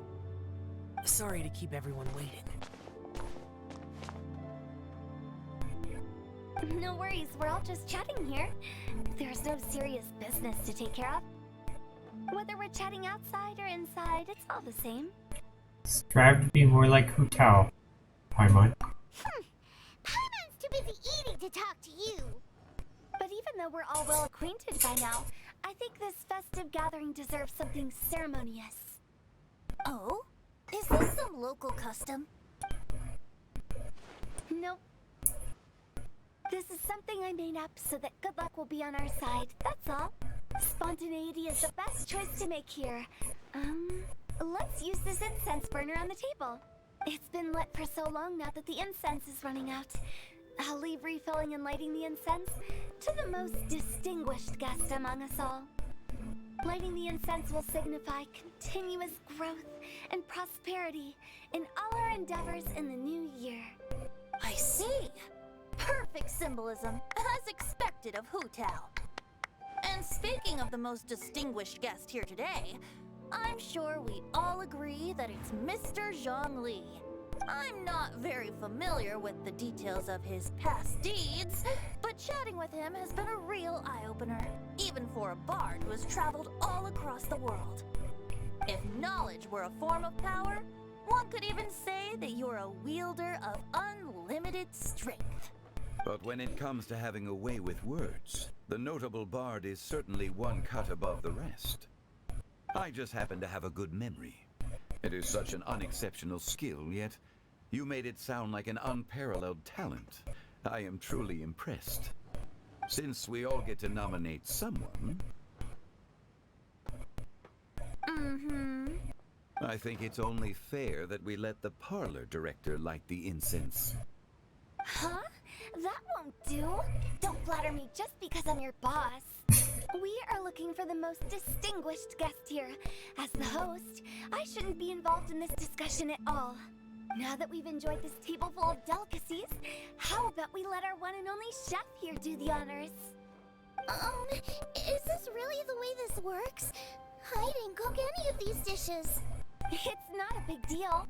[SPEAKER 10] Sorry to keep everyone waiting.
[SPEAKER 4] No worries, we're all just chatting here. There's no serious business to take care of. Whether we're chatting outside or inside, it's all the same.
[SPEAKER 3] Strive to be more like Hu Tao, Paimon.
[SPEAKER 6] Paimon's too busy eating to talk to you.
[SPEAKER 4] But even though we're all well acquainted by now, I think this festive gathering deserves something ceremonious.
[SPEAKER 6] Oh? Is this some local custom?
[SPEAKER 4] Nope. This is something I made up so that good luck will be on our side, that's all. Spontaneity is the best choice to make here. Let's use this incense burner on the table. It's been lit for so long now that the incense is running out. I'll leave refilling and lighting the incense to the most distinguished guest among us all. Lighting the incense will signify continuous growth and prosperity in all our endeavors in the new year.
[SPEAKER 6] I see. Perfect symbolism, as expected of Hu Tao. And speaking of the most distinguished guest here today, I'm sure we all agree that it's Mr. Zhongli. I'm not very familiar with the details of his past deeds, but chatting with him has been a real eye-opener, even for a bard who has traveled all across the world. If knowledge were a form of power, one could even say that you're a wielder of unlimited strength.
[SPEAKER 8] But when it comes to having a way with words, the notable bard is certainly one cut above the rest. I just happen to have a good memory. It is such an unexceptional skill, yet you made it sound like an unparalleled talent. I am truly impressed. Since we all get to nominate someone... I think it's only fair that we let the parlor director light the incense.
[SPEAKER 4] Huh? That won't do. Don't flatter me just because I'm your boss. We are looking for the most distinguished guest here. As the host, I shouldn't be involved in this discussion at all. Now that we've enjoyed this table full of delicacies, how about we let our one and only chef here do the honors?
[SPEAKER 6] Is this really the way this works? I didn't cook any of these dishes.
[SPEAKER 4] It's not a big deal.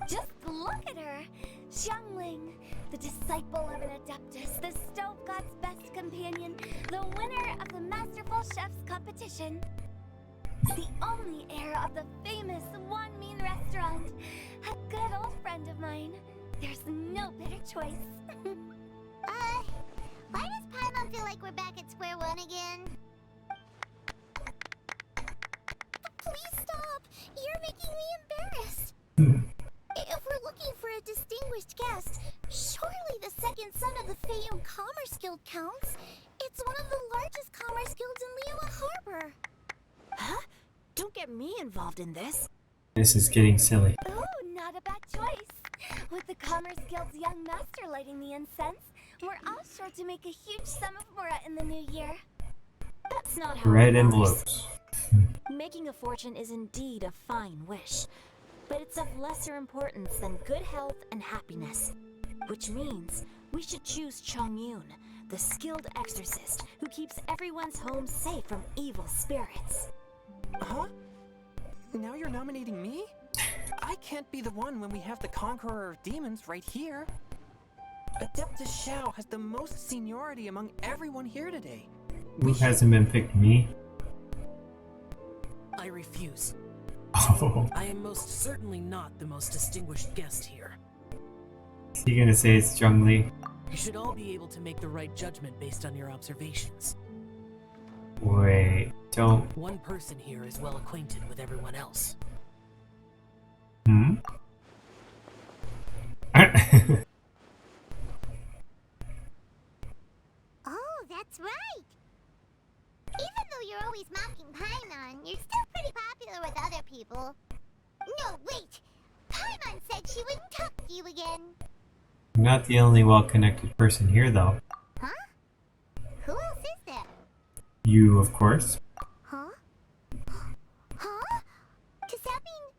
[SPEAKER 4] Just look at her. Xiangling, the disciple of an adeptus, the stove god's best companion, the winner of the Masterful Chef's competition. The only heir of the famous One Mean restaurant. A good old friend of mine. There's no better choice.
[SPEAKER 6] Why does Paimon feel like we're back at square one again? Please stop! You're making me embarrassed. If we're looking for a distinguished guest, surely the second son of the Fayum Commerce Guild counts. It's one of the largest commerce guilds in Liyue Harbor.
[SPEAKER 7] Huh? Don't get me involved in this.
[SPEAKER 3] This is getting silly.
[SPEAKER 4] Oh, not a bad choice. With the Commerce Guild's young master lighting the incense, we're all sure to make a huge sum of mora in the new year.
[SPEAKER 7] That's not how
[SPEAKER 3] Red
[SPEAKER 7] it works.
[SPEAKER 3] envelopes.
[SPEAKER 7] Making a fortune is indeed a fine wish, but it's of lesser importance than good health and happiness. Which means we should choose Chongyun, the skilled exorcist who keeps everyone's home safe from evil spirits.
[SPEAKER 9] Huh? Now you're nominating me? I can't be the one when we have the Conqueror of Demons right here. Adeptus Xiao has the most seniority among everyone here today.
[SPEAKER 3] Who hasn't been picked? Me?
[SPEAKER 10] I refuse.
[SPEAKER 3] Oh,
[SPEAKER 10] I am most certainly not the most distinguished guest here.
[SPEAKER 3] is he gonna say it's Zhongli?
[SPEAKER 10] You should all be able to make the right judgment based on your observations.
[SPEAKER 3] Wait, don't.
[SPEAKER 10] One person here is well acquainted with everyone else.
[SPEAKER 3] Hmm?
[SPEAKER 6] Oh, that's right. Even though you're always mocking Paimon, you're still pretty popular with other people. No, wait! Paimon said she wouldn't talk to you again.
[SPEAKER 3] I'm not the only well-connected person here, though.
[SPEAKER 6] Huh? Who else is there?
[SPEAKER 3] You, of course.
[SPEAKER 6] Huh? Huh? Does that mean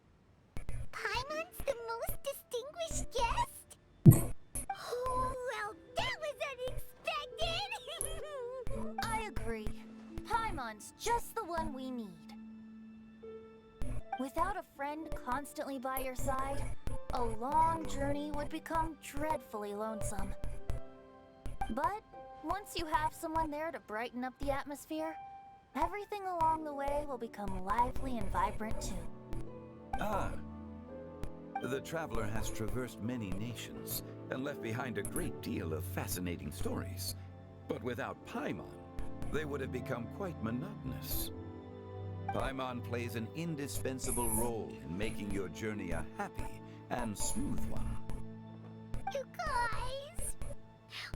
[SPEAKER 6] Paimon's the most distinguished guest? Oh, well, that was unexpected!
[SPEAKER 4] I agree. Paimon's just the one we need. Without a friend constantly by your side, a long journey would become dreadfully lonesome. But once you have someone there to brighten up the atmosphere, everything along the way will become lively and vibrant too.
[SPEAKER 8] Ah. The traveler has traversed many nations and left behind a great deal of fascinating stories. But without Paimon, they would have become quite monotonous. Paimon plays an indispensable role in making your journey a happy and smooth one.
[SPEAKER 6] You guys!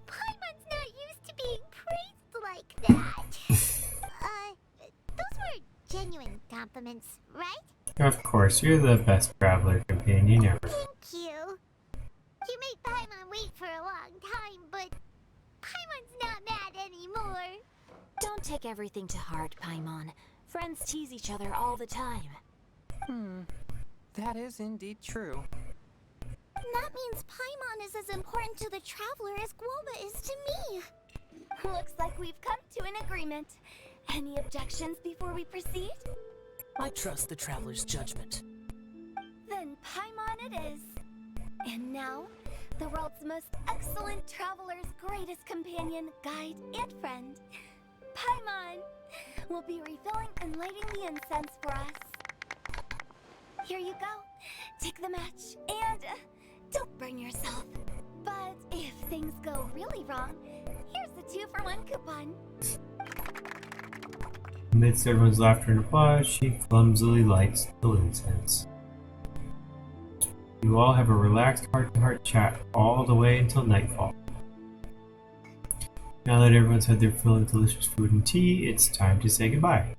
[SPEAKER 6] Paimon's not used to being praised like that. Those were genuine compliments, right?
[SPEAKER 3] Of course, you're the best traveler companion ever.
[SPEAKER 6] Thank you. You made Paimon wait for a long time, but Paimon's not mad anymore.
[SPEAKER 7] Don't take everything to heart, Paimon. Friends tease each other all the time.
[SPEAKER 9] That is indeed true.
[SPEAKER 6] That means Paimon is as important to the traveler as Guoba is to me.
[SPEAKER 4] Looks like we've come to an agreement. Any objections before we proceed?
[SPEAKER 10] I trust the traveler's judgment.
[SPEAKER 4] Then Paimon it is. And now, the world's most excellent traveler's greatest companion, guide, and friend, Paimon, will be refilling and lighting the incense for us. Here you go. Take the match and don't burn yourself. But if things go really wrong, here's the 2-for-1 coupon.
[SPEAKER 3] Amidst everyone's laughter and applause, she clumsily lights the incense. You all have a relaxed heart-to-heart chat all the way until nightfall. Now that everyone's had their fill of delicious food and tea, it's time to say goodbye.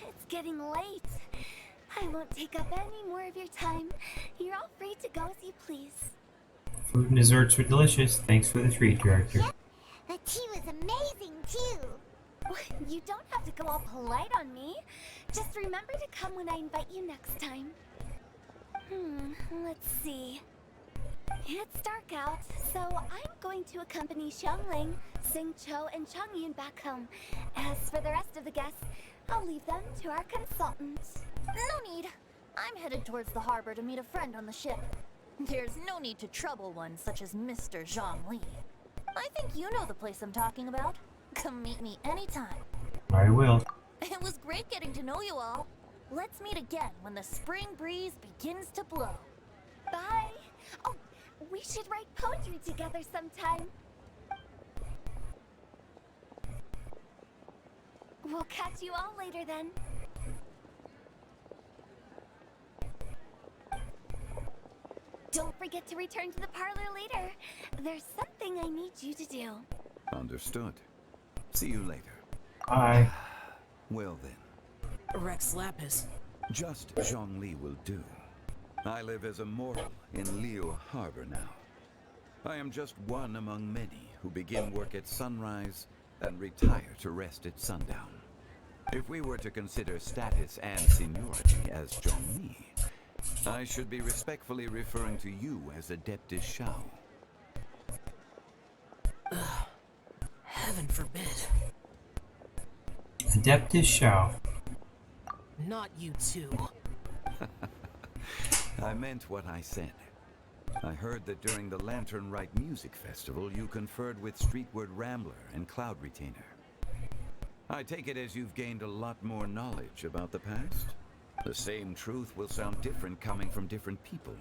[SPEAKER 4] It's getting late. I won't take up any more of your time. You're all free to go as you please.
[SPEAKER 3] Food and desserts were delicious. Thanks for the treat, Director.
[SPEAKER 6] Yep, the tea was amazing too.
[SPEAKER 4] You don't have to go all polite on me. Just remember to come when I invite you next time. Let's see. It's dark out, so I'm going to accompany Xiangling, Xingqiu, and Changyun back home. As for the rest of the guests, I'll leave them to our consultant.
[SPEAKER 12] No need. I'm headed towards the harbor to meet a friend on the ship. There's no need to trouble one such as Mr. Zhongli. I think you know the place I'm talking about. Come meet me anytime.
[SPEAKER 3] I will.
[SPEAKER 12] It was great getting to know you all. Let's meet again when the spring breeze begins to blow.
[SPEAKER 4] Bye! Oh, we should write poetry together sometime. We'll catch you all later then. Don't forget to return to the parlor later. There's something I need you to do.
[SPEAKER 8] Understood. See you later.
[SPEAKER 3] Bye.
[SPEAKER 8] Well then.
[SPEAKER 10] Rex Lapis.
[SPEAKER 8] Just Zhongli will do. I live as a mortal in Liu Harbor now. I am just one among many who begin work at sunrise and retire to rest at sundown. If we were to consider status and seniority as Zhongli, I should be respectfully referring to you as Adeptus Shao.
[SPEAKER 10] Heaven forbid.
[SPEAKER 3] Adeptus Shao.
[SPEAKER 10] Not you too.
[SPEAKER 8] I meant what I said. I heard that during the Lantern Rite Music Festival, you conferred with Streetward Rambler and Cloud Retainer. I take it as you've gained a lot more knowledge about the past? The same truth will sound different coming from different people.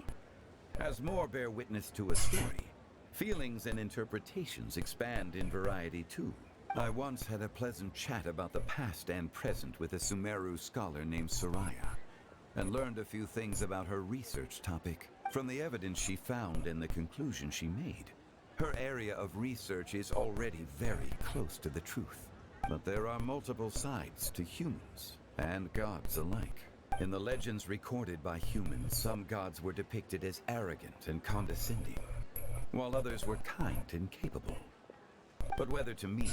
[SPEAKER 8] As more bear witness to a story, feelings and interpretations expand in variety too. I once had a pleasant chat about the past and present with a Sumeru scholar named Soraya, and learned a few things about her research topic from the evidence she found and the conclusion she made. Her area of research is already very close to the truth, but there are multiple sides to humans and gods alike. In the legends recorded by humans, some gods were depicted as arrogant and condescending, while others were kind and capable. But whether to me,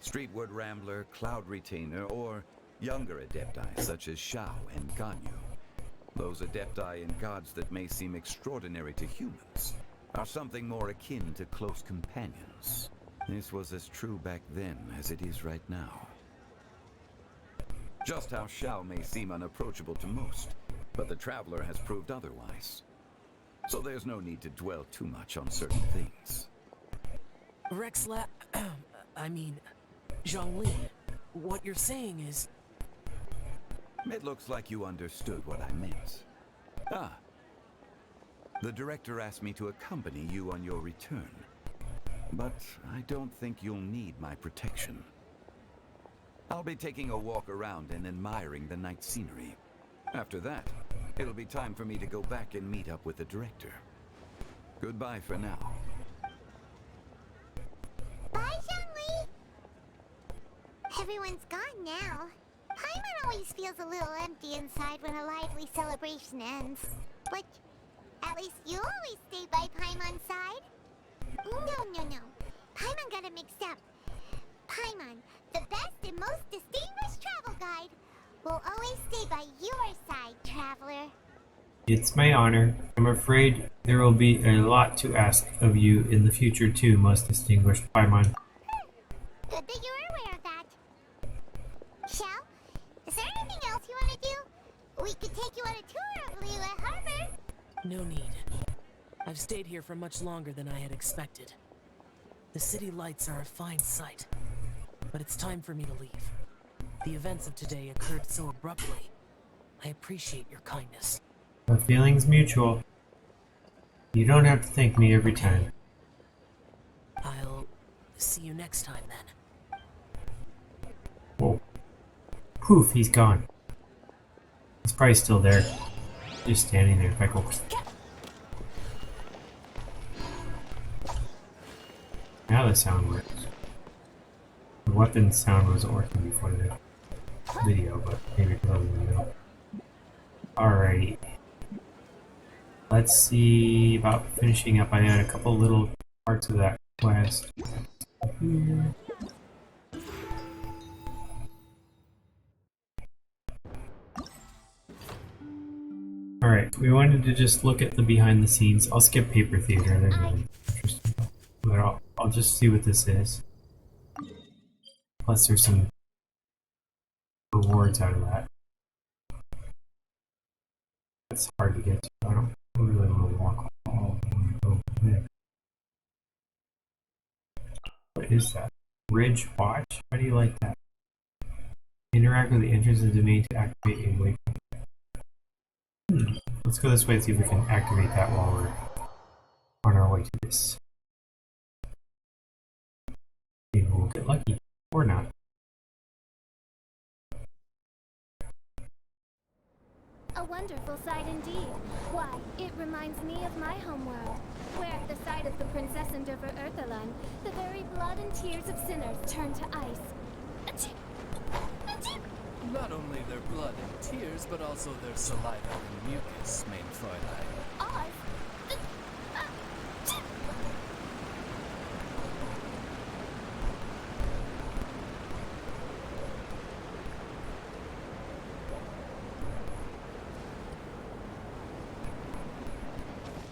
[SPEAKER 8] Streetward Rambler, Cloud Retainer, or younger adepti such as Shao and Ganyu, those adepti and gods that may seem extraordinary to humans are something more akin to close companions. This was as true back then as it is right now. Just how Shao may seem unapproachable to most, but the Traveler has proved otherwise. So there's no need to dwell too much on certain things.
[SPEAKER 10] Zhongli, what you're saying is...
[SPEAKER 8] It looks like you understood what I meant. The director asked me to accompany you on your return, but I don't think you'll need my protection. I'll be taking a walk around and admiring the night scenery. After that, it'll be time for me to go back and meet up with the director. Goodbye for now.
[SPEAKER 6] Bye, Zhongli! Everyone's gone now. Paimon always feels a little empty inside when a lively celebration ends. But at least you always stay by Paimon's side. No. Paimon got it mixed up. Paimon, the best and most distinguished travel guide, will always stay by your side, traveler.
[SPEAKER 3] It's my honor. I'm afraid there will be a lot to ask of you in the future too, most distinguished Paimon.
[SPEAKER 6] Good that you're aware of that. Shao, is there anything else you want to do? We could take you on a tour of Liyue Harbor.
[SPEAKER 10] No need. I've stayed here for much longer than I had expected. The city lights are a fine sight, but it's time for me to leave. The events of today occurred so abruptly. I appreciate your kindness.
[SPEAKER 3] The feeling's mutual. You don't have to thank me every time.
[SPEAKER 10] I'll see you next time then.
[SPEAKER 3] Whoa. Poof, he's gone. He's probably still there. Just standing there. If I go... Now the sound works. The weapon sound wasn't working before the video, but maybe it doesn't video. Alrighty. Let's see about finishing up. I had a couple little parts of that quest. Alright, we wanted to just look at the behind the scenes. I'll skip Paper Theater, there's nothing interesting. But I'll just see what this is. Plus there's some rewards out of that. It's hard to get to. I don't really want to walk all the way over there. What is that? Ridge Watch? How do you like that? Interact with the entrance of the domain to activate a waypoint. Let's go this way and see if we can activate that while we're on our way to this. Maybe we'll get lucky. Or not.
[SPEAKER 4] A wonderful sight indeed. Why, it reminds me of my homeworld, where at the sight of the princess and of her Earthalan, the very blood and tears of sinners turn to ice. Achoo! Achoo!
[SPEAKER 5] Not only their blood and tears, but also their saliva and mucus, mein Fräulein.
[SPEAKER 4] Oz!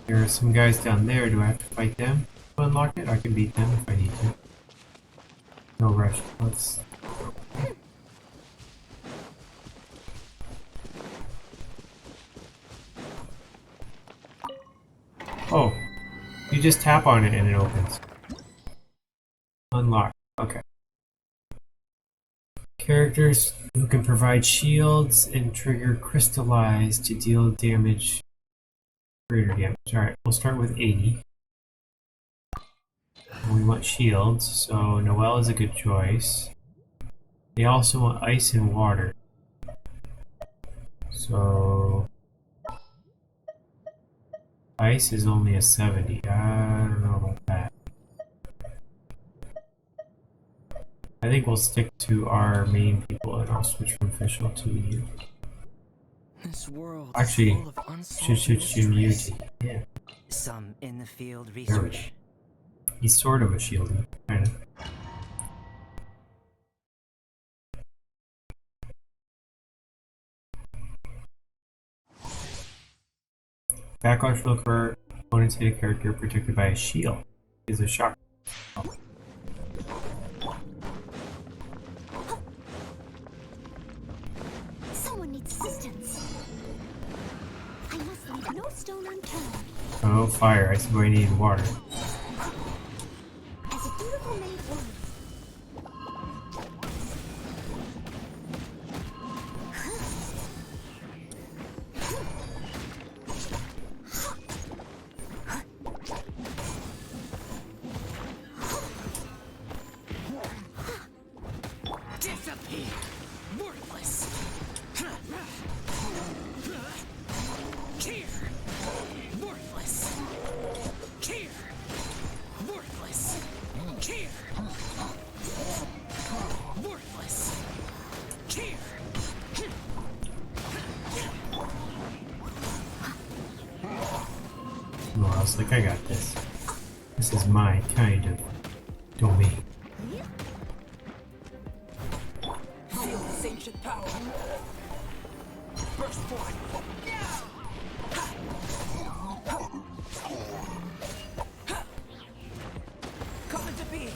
[SPEAKER 3] There are some guys down there. Do I have to fight them to unlock it? I can beat them if I need to. No rush. Let's... Oh, you just tap on it and it opens. Unlock. Okay. Characters who can provide shields and trigger crystallize to deal damage, greater damage. Alright, we'll start with 80. And we want shields, so Noelle is a good choice. They also want ice and water. So ice is only a 70. I don't know about that. I think we'll stick to our main people and I'll switch from official to you.
[SPEAKER 9] This world
[SPEAKER 3] Actually,
[SPEAKER 9] is full of
[SPEAKER 3] should
[SPEAKER 9] unsolved
[SPEAKER 3] switch you
[SPEAKER 9] mysteries.
[SPEAKER 3] to yeah.
[SPEAKER 9] Some in the field
[SPEAKER 3] There we go.
[SPEAKER 9] research.
[SPEAKER 3] He's sort of a shieldy, kind of. Backlash will occur. Opponents hit a character protected by a shield. Is a shock.
[SPEAKER 6] Someone needs assistance. I must leave no stone unturned.
[SPEAKER 3] Oh, fire. I see why I need water.
[SPEAKER 6] As a dutiful maid woman.
[SPEAKER 10] Disappear! Worthless! Here! Worthless! Here! Worthless! Here! Worthless! Here!
[SPEAKER 3] No, I was like, I got this. This is my kind of domain.
[SPEAKER 10] Feel this ancient power! Burst forth! Come into being!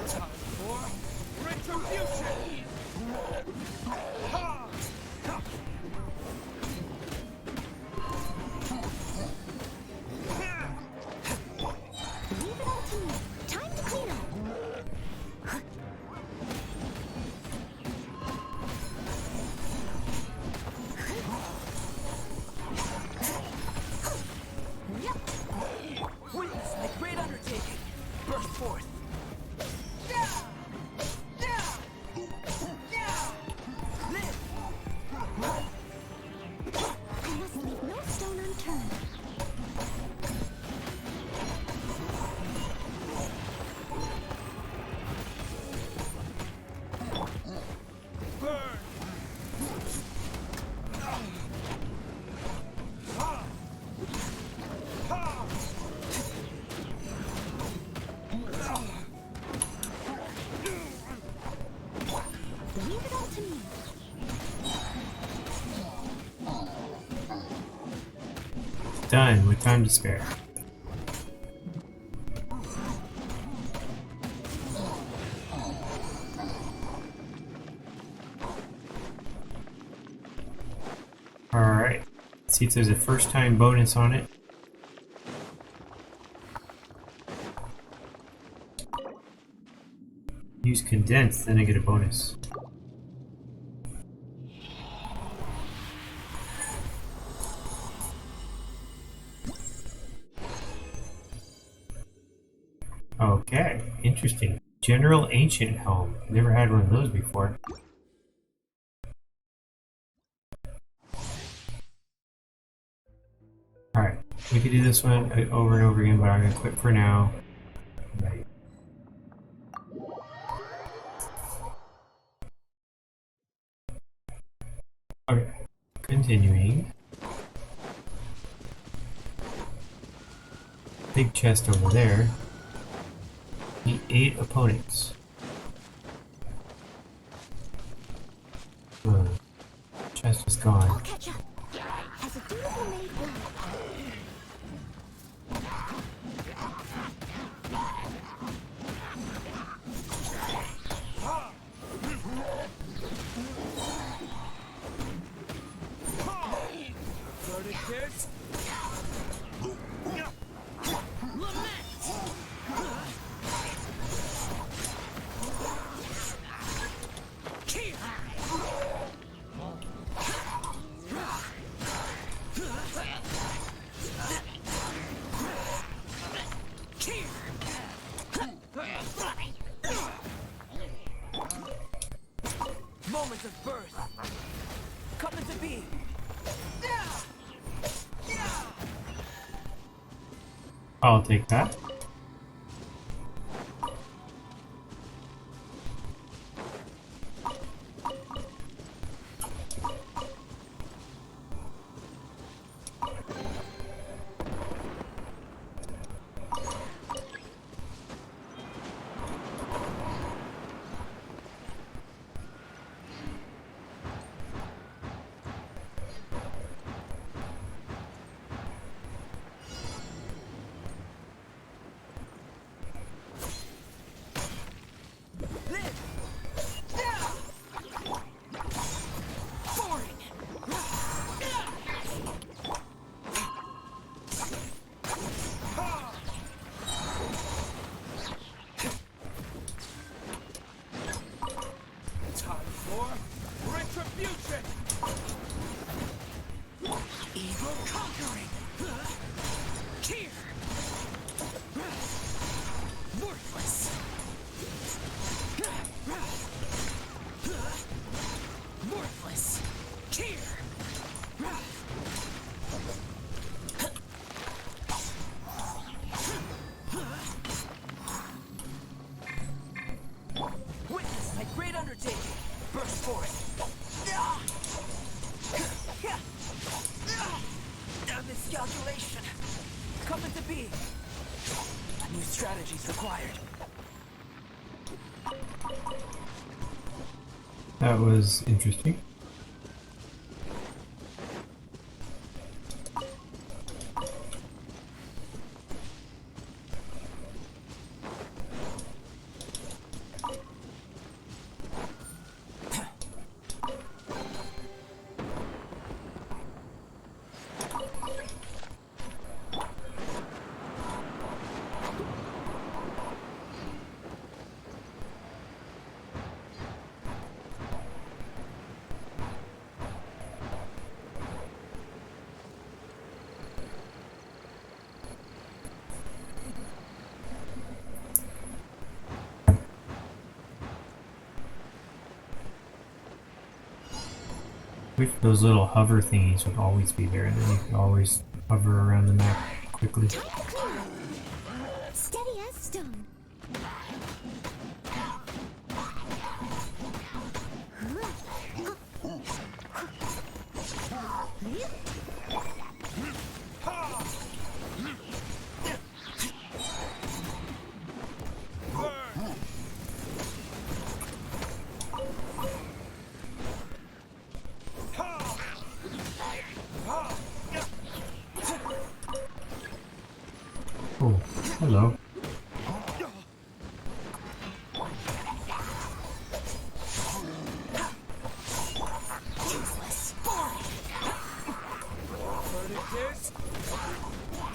[SPEAKER 10] Time for retribution!
[SPEAKER 6] Leave it all to me. Time to clean up.
[SPEAKER 10] Witness my great undertaking! Burst forth! Live!
[SPEAKER 6] I must leave no stone unturned.
[SPEAKER 10] Burn!
[SPEAKER 6] Leave it all to me.
[SPEAKER 3] Done with time to spare. Alright. Let's see if there's a first time bonus on it. Use condensed, then I get a bonus. Okay, interesting. General Ancient Helm. Never had one of those before. Alright, we could do this one over and over again, but I'm gonna quit for now. Right. Okay, continuing. Big chest over there. Need 8 opponents. Chest is
[SPEAKER 6] I'll
[SPEAKER 3] gone.
[SPEAKER 6] catch up. As a dutiful maid woman.
[SPEAKER 10] Flirty kids,
[SPEAKER 3] I'll take that. That was interesting. Wish those little hover thingies would always be there, and then you could always hover around the map quickly.
[SPEAKER 6] Steady as stone.
[SPEAKER 3] Oh, hello.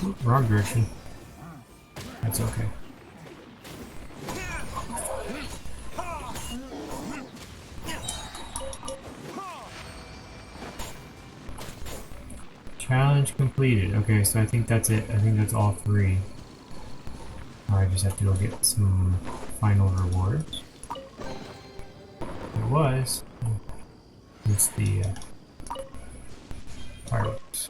[SPEAKER 3] Oop, wrong direction. That's okay. Challenge completed. Okay, so I think that's it. I think that's all three. I just have to go get some final rewards. It was. It's the fireworks.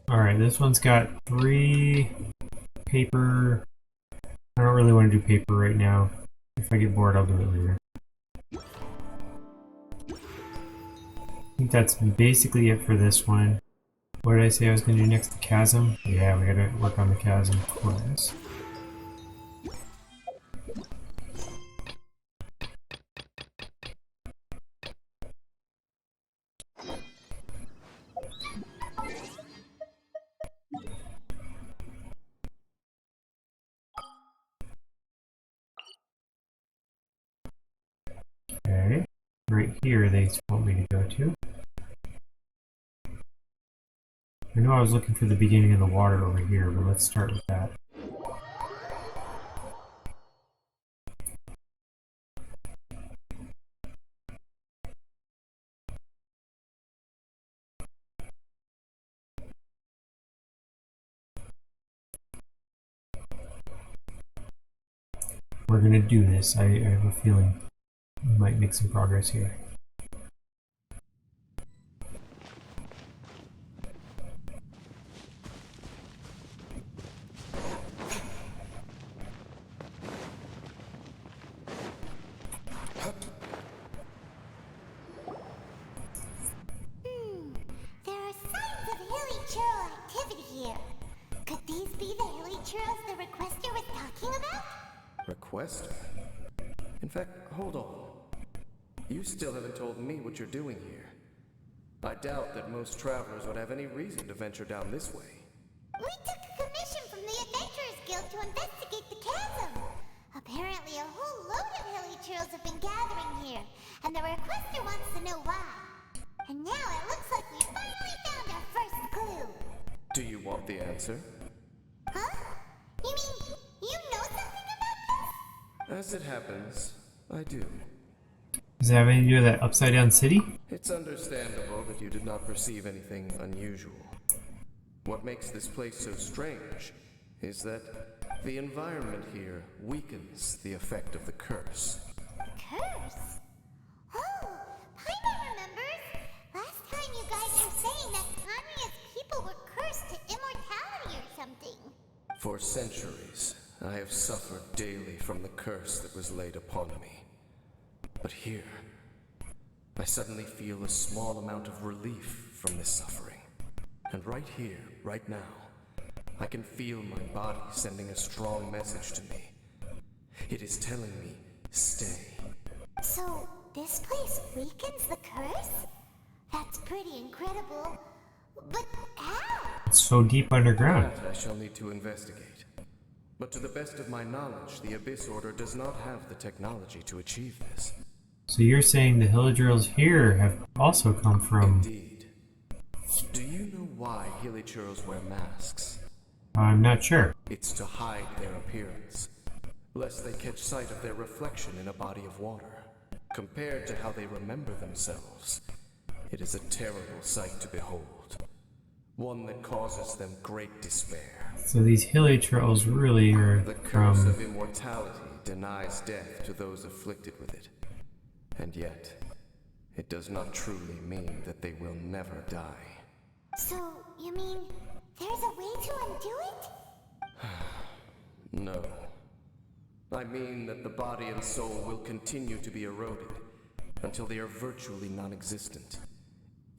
[SPEAKER 3] Alright, this one's got 3 paper. I don't really want to do paper right now. If I get bored, I'll do it later. I think that's basically it for this one. What did I say I was going to do next? The Chasm? Yeah, we gotta work on the Chasm quest. Okay, right here they want me to go to. I know I was looking for the beginning of the water over here, but let's start with that. We're gonna do this. I have a feeling we might make some progress here.
[SPEAKER 6] There are signs of hilly churl activity here. Could these be the hilly churls the requester was talking about?
[SPEAKER 13] Requester? In fact, hold on. You still haven't told me what you're doing here. I doubt that most travelers would have any reason to venture down this way.
[SPEAKER 6] We took a commission from the Adventurers Guild to investigate the chasm. Apparently a whole load of hilly churls have been gathering here, and the requester wants to know why. And now it looks like we finally found our first clue.
[SPEAKER 13] Do you want the answer?
[SPEAKER 6] Huh? You mean you know something about this?
[SPEAKER 13] As it happens, I do.
[SPEAKER 3] Does it have anything to do with that upside down city?
[SPEAKER 13] It's understandable that you did not perceive anything unusual. What makes this place so strange is that the environment here weakens the effect of the curse.
[SPEAKER 6] Curse? Oh, Paimon remembers. Last time you guys were saying that Kanria's people were cursed to immortality or something.
[SPEAKER 13] For centuries, I have suffered daily from the curse that was laid upon me. But here, I suddenly feel a small amount of relief from this suffering. And right here, right now, I can feel my body sending a strong message to me. It is telling me, stay.
[SPEAKER 6] So, this place weakens the curse? That's pretty incredible. But how?
[SPEAKER 3] It's so deep underground.
[SPEAKER 13] That I shall need to investigate. But to the best of my knowledge, the Abyss Order does not have the technology to achieve this.
[SPEAKER 3] So you're saying the Hillydrills here have also come from...
[SPEAKER 13] Indeed. Do you know why Hilichurls wear masks?
[SPEAKER 3] I'm not sure.
[SPEAKER 13] It's to hide their appearance, lest they catch sight of their reflection in a body of water. Compared to how they remember themselves, it is a terrible sight to behold. One that causes them great despair.
[SPEAKER 3] So these Hilichurls really are
[SPEAKER 13] The curse
[SPEAKER 3] from...
[SPEAKER 13] of immortality denies death to those afflicted with it. And yet, it does not truly mean that they will never die.
[SPEAKER 6] So, you mean there's a way to undo it?
[SPEAKER 13] No. I mean that the body and soul will continue to be eroded until they are virtually non-existent,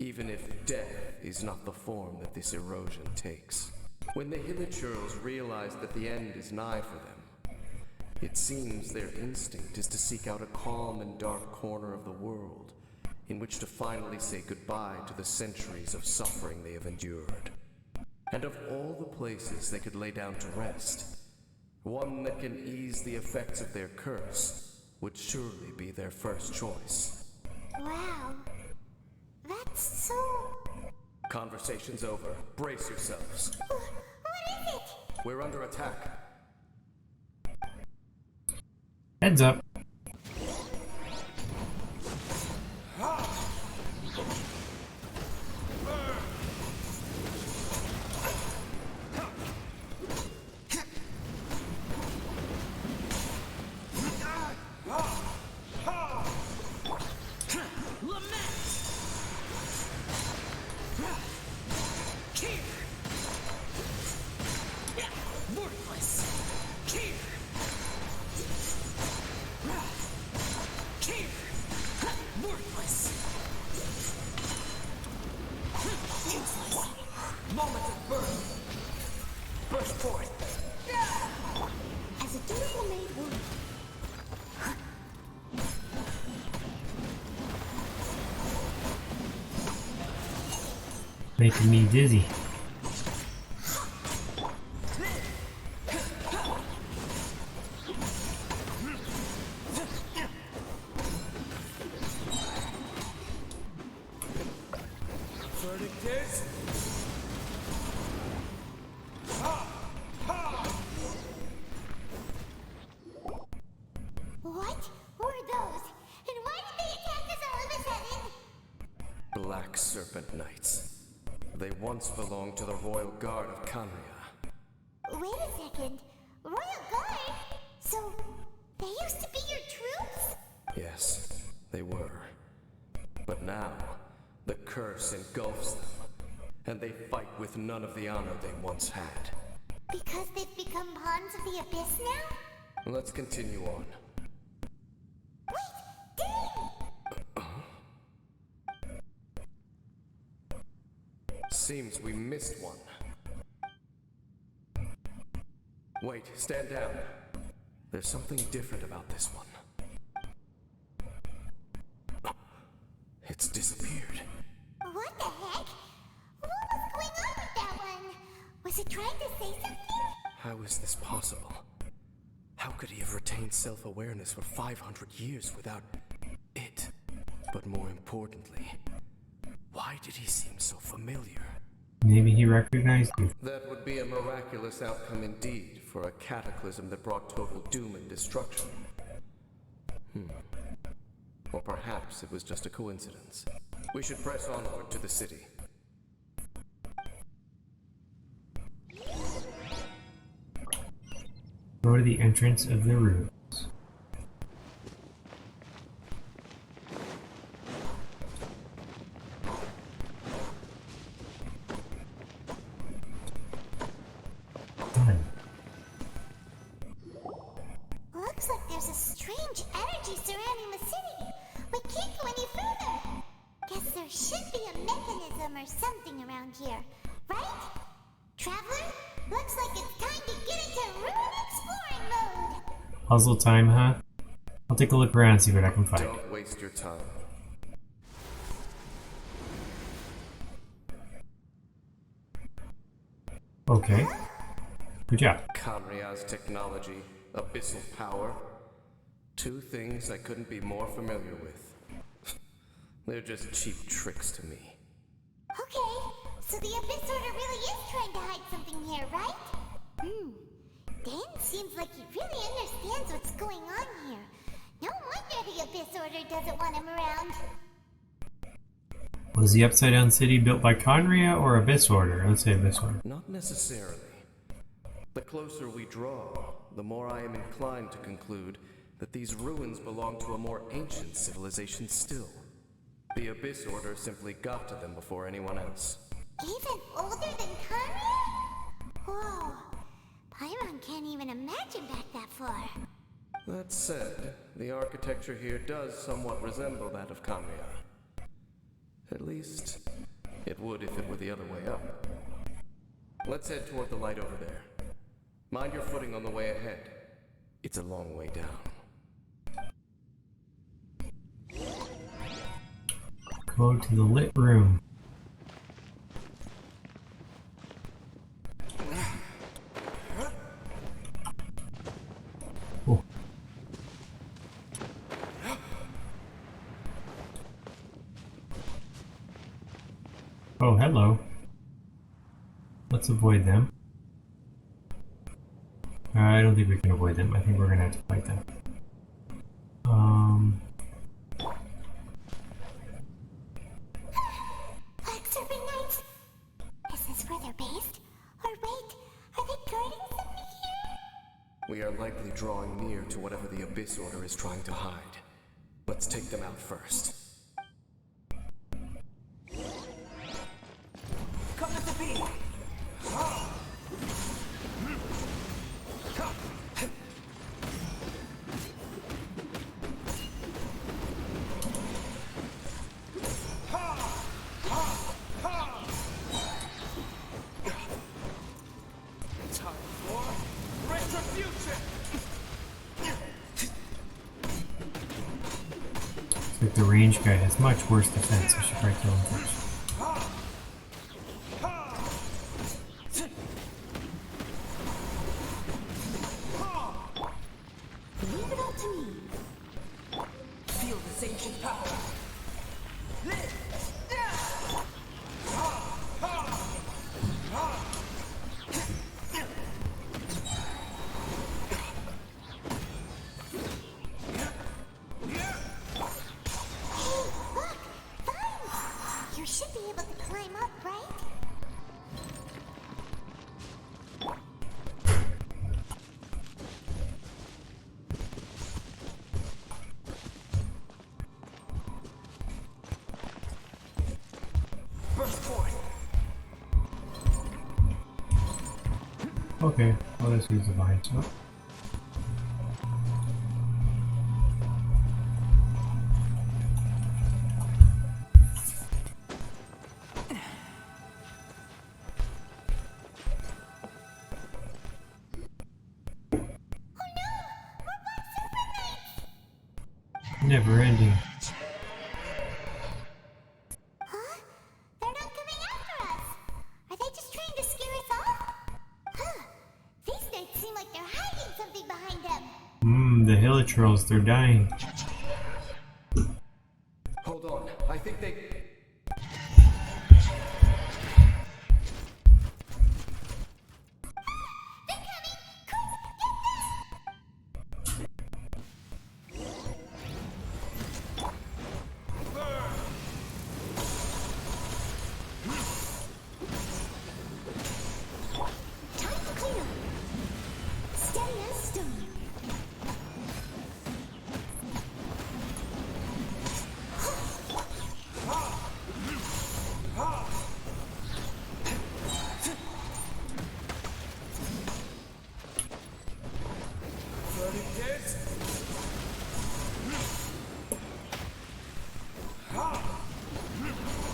[SPEAKER 13] even if death is not the form that this erosion takes. When the Hilichurls realize that the end is nigh for them, it seems their instinct is to seek out a calm and dark corner of the world in which to finally say goodbye to the centuries of suffering they have endured. And of all the places they could lay down to rest, one that can ease the effects of their curse would surely be their first choice.
[SPEAKER 6] Wow. That's so...
[SPEAKER 13] Conversation's over. Brace yourselves.
[SPEAKER 6] What is it?
[SPEAKER 13] We're under attack.
[SPEAKER 3] Heads up.
[SPEAKER 6] As a dutiful maid would.
[SPEAKER 3] Making me dizzy.
[SPEAKER 13] Verdict is...
[SPEAKER 6] What were those? And why did they attack us all of a sudden?
[SPEAKER 13] Black Serpent Knights. They once belonged to the Royal Guard of Kanria.
[SPEAKER 6] Wait a second. Royal Guard? So, they
[SPEAKER 13] they were. But now, the curse engulfs them, and they fight with none of the honor they once had.
[SPEAKER 6] Because they've become pawns of the Abyss now?
[SPEAKER 13] Let's continue on. Seems we missed one. Wait, stand down. There's something different about this one. It's disappeared.
[SPEAKER 6] What the heck? What was going on with that one? Was it trying to say something?
[SPEAKER 13] How is this possible? How could he have retained self-awareness for 500 years without it? But more importantly, why did he seem so familiar?
[SPEAKER 3] Maybe he recognized you.
[SPEAKER 13] That would be a miraculous outcome indeed for a cataclysm that brought total doom and destruction. Or perhaps it was just a coincidence. We should press onward to the city.
[SPEAKER 3] Go to the entrance of the ruins. Done.
[SPEAKER 6] Looks like there's a strange energy surrounding the city. We can't go any further. Guess there should be a mechanism or something around here, right? Traveler, looks like it's time to get into ruin exploring mode.
[SPEAKER 3] Puzzle time, huh? I'll take a look around and see what I can find.
[SPEAKER 13] Don't waste your time.
[SPEAKER 3] Okay. Good job.
[SPEAKER 13] Conria's technology, abyssal power. Two things I couldn't be more familiar with. They're just cheap tricks to me.
[SPEAKER 6] Okay, so the Abyss Order really is trying to hide something here, right? Dan seems like he really understands what's going on here. No wonder the Abyss Order doesn't want him around.
[SPEAKER 3] Was the Upside Down City built by Conria or Abyss Order? Let's say Abyss Order.
[SPEAKER 13] Not necessarily. The closer we draw, the more I am inclined to conclude that these ruins belong to a more ancient civilization still. The Abyss Order simply got to them before anyone else.
[SPEAKER 6] Even older than Conria? Whoa. Paimon can't even imagine back that far.
[SPEAKER 13] That said, the architecture here does somewhat resemble that of Conria. At least, it would if it were the other way up. Let's head toward the light over there. Mind your footing on the way ahead. It's a long way down.
[SPEAKER 3] Go to the lit room. Oh. Oh, hello. Let's avoid them. I don't think we can avoid them. I think we're gonna have to fight them.
[SPEAKER 6] Black Serpent Knights? Is this where they're based? Or wait, are they guarding something here?
[SPEAKER 13] We are likely drawing near to whatever the Abyss Order is trying to hide. Let's take them out first.
[SPEAKER 9] Come to the beat!
[SPEAKER 3] Like the range guy has much worse defense. I should probably kill him first.
[SPEAKER 11] Leave it up to me.
[SPEAKER 9] Feel this ancient power.
[SPEAKER 6] You should be able to climb up, right?
[SPEAKER 3] Okay, well, let's use the vine so. Never ending.
[SPEAKER 6] Huh? They're not coming after us. Are they just trying to scare us off? Huh. These knights seem like they're hiding something behind them.
[SPEAKER 3] The hilichurls, they're dying.
[SPEAKER 13] Hold on, I think they...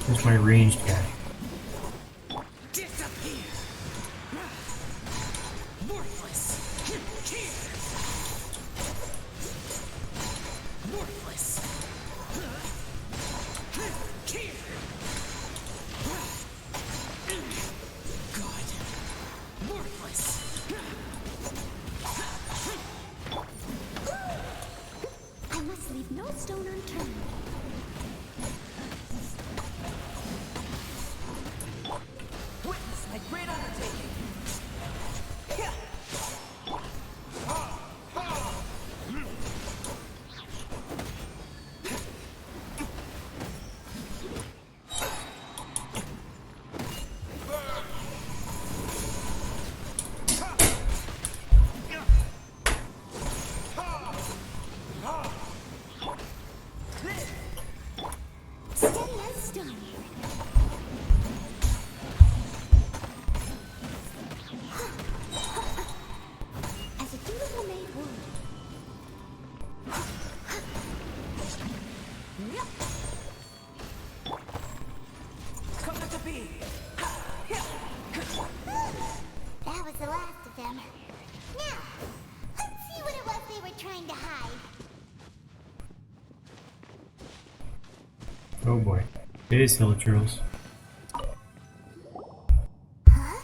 [SPEAKER 3] Here's my ranged guy.
[SPEAKER 6] I must leave no stone unturned.
[SPEAKER 9] Witness my great undertaking.
[SPEAKER 6] Steady as stone. As a dutiful maid would.
[SPEAKER 9] Come to be.
[SPEAKER 6] That was the last of them. Now, let's see what it was they were trying to hide.
[SPEAKER 3] Oh boy. It is hilichurls.
[SPEAKER 6] Huh?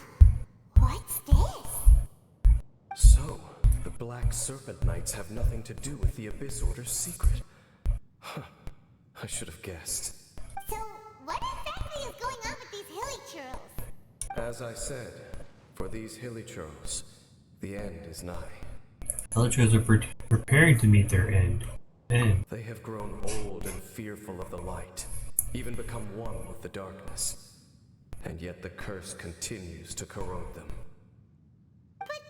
[SPEAKER 6] What's this?
[SPEAKER 13] So, the Black Serpent Knights have nothing to do with the Abyss Order's secret. Huh. I should have guessed.
[SPEAKER 6] So, what exactly is going on with these hilichurls?
[SPEAKER 13] As I said, for these hilichurls, the end is nigh.
[SPEAKER 3] Hilichurls are preparing to meet their end.
[SPEAKER 13] They have grown old and fearful of the light, even become one with the darkness. And yet the curse continues to corrode them.
[SPEAKER 6] But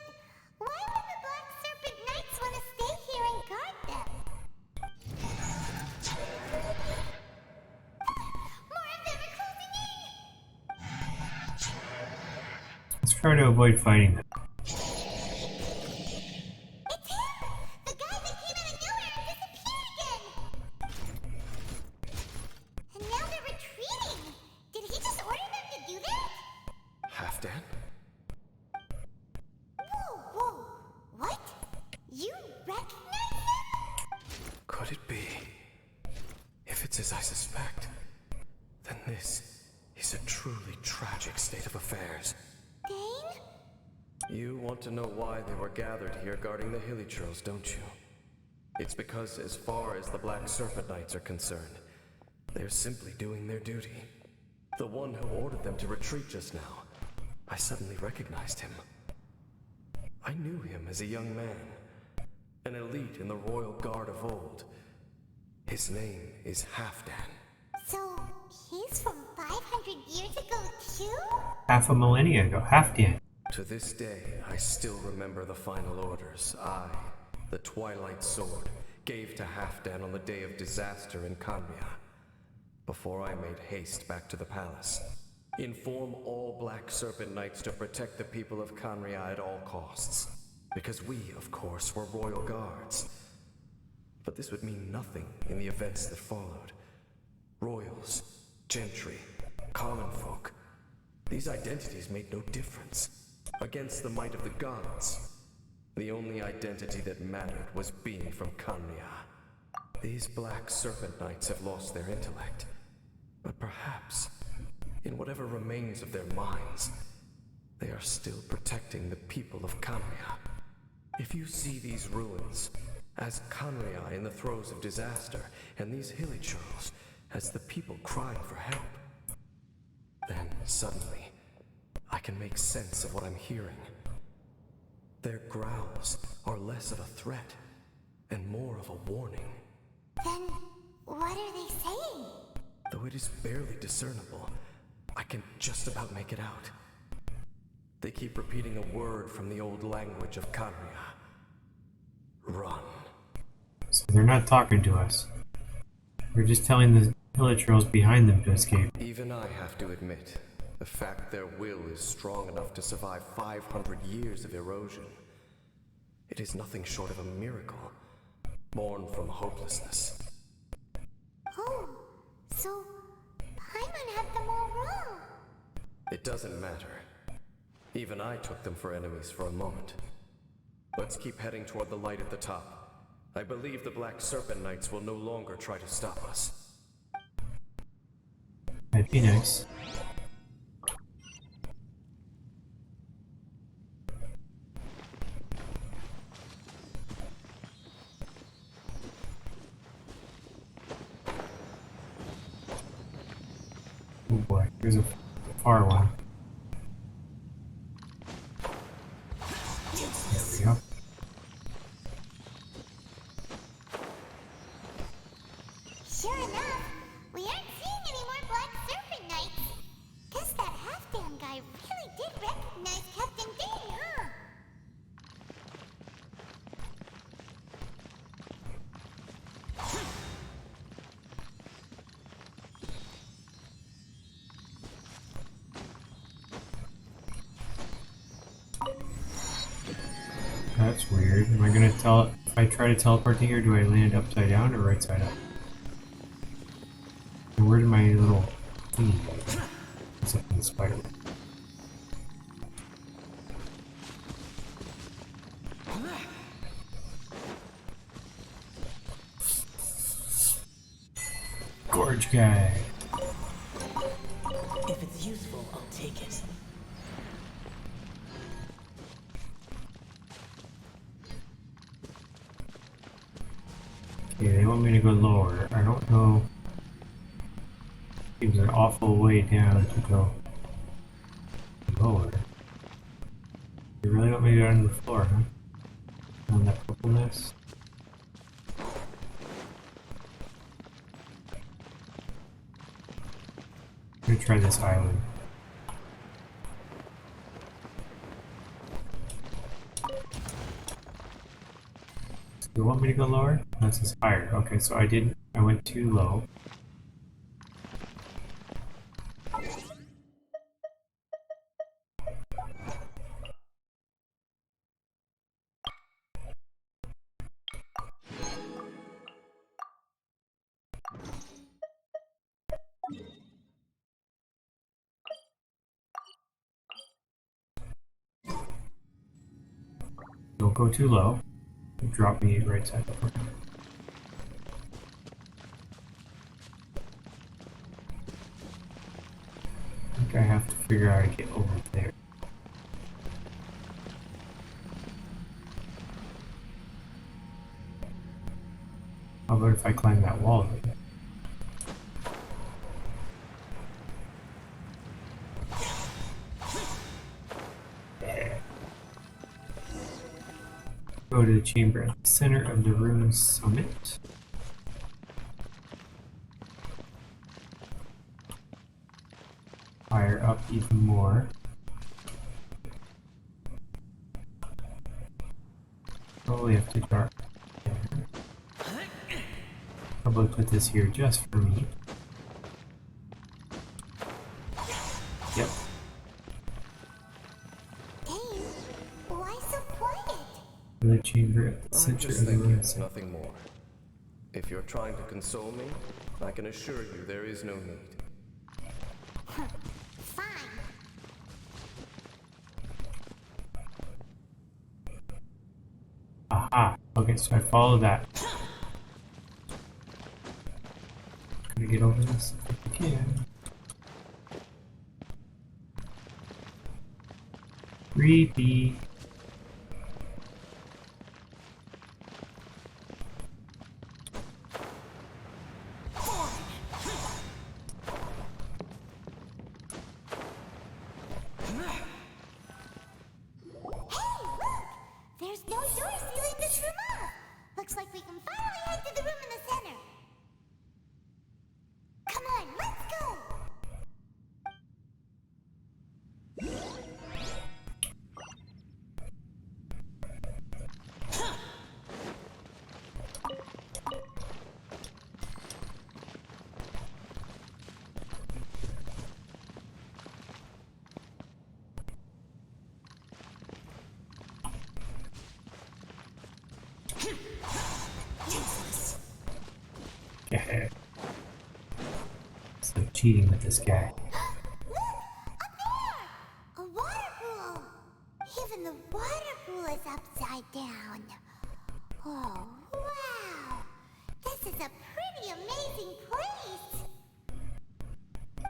[SPEAKER 6] why would the Black Serpent Knights want to stay here and guard them? More of them are closing in!
[SPEAKER 3] Let's try to avoid fighting them.
[SPEAKER 6] It's him! The guy that came out of nowhere and disappeared again! And now they're retreating! Did he just order them to do that?
[SPEAKER 13] Halfdan?
[SPEAKER 6] Whoa, whoa! What? You recognize him?
[SPEAKER 13] Could it be? If it's as I suspect, then this is a truly tragic state of affairs.
[SPEAKER 6] Dane?
[SPEAKER 13] You want to know why they were gathered here guarding the hilichurls, don't you? It's because as far as the Black Serpent Knights are concerned, they're simply doing their duty. The one who ordered them to retreat just now, I suddenly recognized him. I knew him as a young man, an elite in the royal guard of old. His name is Halfdan.
[SPEAKER 6] So, he's from 500 years ago too?
[SPEAKER 3] Half a millennia ago. Halfdan.
[SPEAKER 13] To this day, I still remember the final orders I, the Twilight Sword, gave to Halfdan on the day of disaster in Kanmia, before I made haste back to the palace. Inform all Black Serpent Knights to protect the people of Kanria at all costs. Because we, of course, were royal guards. But this would mean nothing in the events that followed. Royals, gentry, common folk. These identities made no difference. Against the might of the gods, the only identity that mattered was being from Kanria. These Black Serpent Knights have lost their intellect. But perhaps, in whatever remains of their minds, they are still protecting the people of Kanria. If you see these ruins as Kanria in the throes of disaster, and these hilichurls as the people crying for help, then suddenly I can make sense of what I'm hearing. Their growls are less of a threat and more of a warning.
[SPEAKER 6] Then, what are they saying?
[SPEAKER 13] Though it is barely discernible, I can just about make it out. They keep repeating a word from the old language of Kanria. Run.
[SPEAKER 3] So they're not talking to us. They're just telling the hilichurls behind them to escape.
[SPEAKER 13] Even I have to admit, the fact their will is strong enough to survive 500 years of erosion. It is nothing short of a miracle, born from hopelessness.
[SPEAKER 6] Oh, so Paimon had them all wrong.
[SPEAKER 13] It doesn't matter. Even I took them for enemies for a moment. Let's keep heading toward the light at the top. I believe the Black Serpent Knights will no longer try to stop us.
[SPEAKER 3] That'd be nice. Oh boy, here's a far one. There we go.
[SPEAKER 6] Sure enough, we aren't seeing any more Black Serpent Knights. Guess that half-damn guy really did recognize Captain Bing, huh?
[SPEAKER 3] That's weird. Am I gonna if I try to teleport to here, do I land upside down or right side up? And where did my little thingy go? It's up in the spider web. Gorge guy.
[SPEAKER 10] If it's useful, I'll take it.
[SPEAKER 3] Okay, they want me to go lower. I don't know. Seems an awful way down to go lower. They really want me to go on the floor, huh? On that purpleness. I'm gonna try this island. Do you want me to go lower? No, this is higher. Okay, so I went too low. Don't go too low. Drop me right side over. I think I have to figure out how to get over there. How about if I climb that wall over there? Go to the chamber at the center of the ruined summit. Fire up even more. Probably have to dark there. Probably put this here just for me. The chamber at the
[SPEAKER 13] I'm
[SPEAKER 3] center
[SPEAKER 13] just
[SPEAKER 3] of the
[SPEAKER 13] thinking
[SPEAKER 3] room.
[SPEAKER 13] of nothing more. If you're trying to console me, I can assure you there is no need.
[SPEAKER 6] Fine.
[SPEAKER 3] Aha. Okay, so I follow that. Gonna get over this if I can. Creepy.
[SPEAKER 6] There's no door sealing this room off. Looks like we can finally head to the room in the center. Come on, let's go.
[SPEAKER 3] Yeah. So cheating with this guy.
[SPEAKER 6] A water pool. Even the water pool is upside down. Oh, wow. This is a pretty amazing place.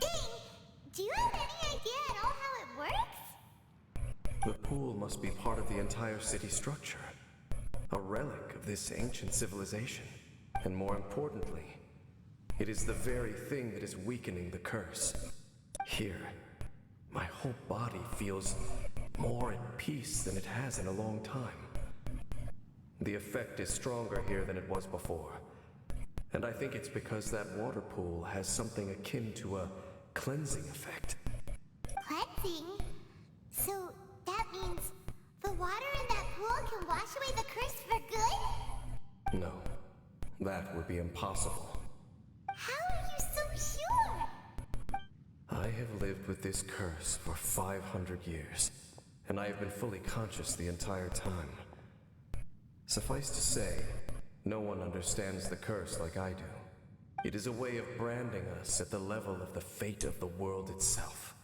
[SPEAKER 6] Ding, do you have any idea at all how it works?
[SPEAKER 13] The pool must be part of the entire city structure. A relic of this ancient civilization. And more importantly, it is the very thing that is weakening the curse. Here, my whole body feels more at peace than it has in a long time. The effect is stronger here than it was before. And I think it's because that water pool has something akin to a cleansing effect.
[SPEAKER 6] Cleansing? So that means the water in that pool can wash away the curse for good?
[SPEAKER 13] No, that would be impossible.
[SPEAKER 6] How are you so sure?
[SPEAKER 13] I have lived with this curse for 500 years, and I have been fully conscious the entire time. Suffice to say, no one understands the curse like I do. It is a way of branding us at the level of the fate of the world itself.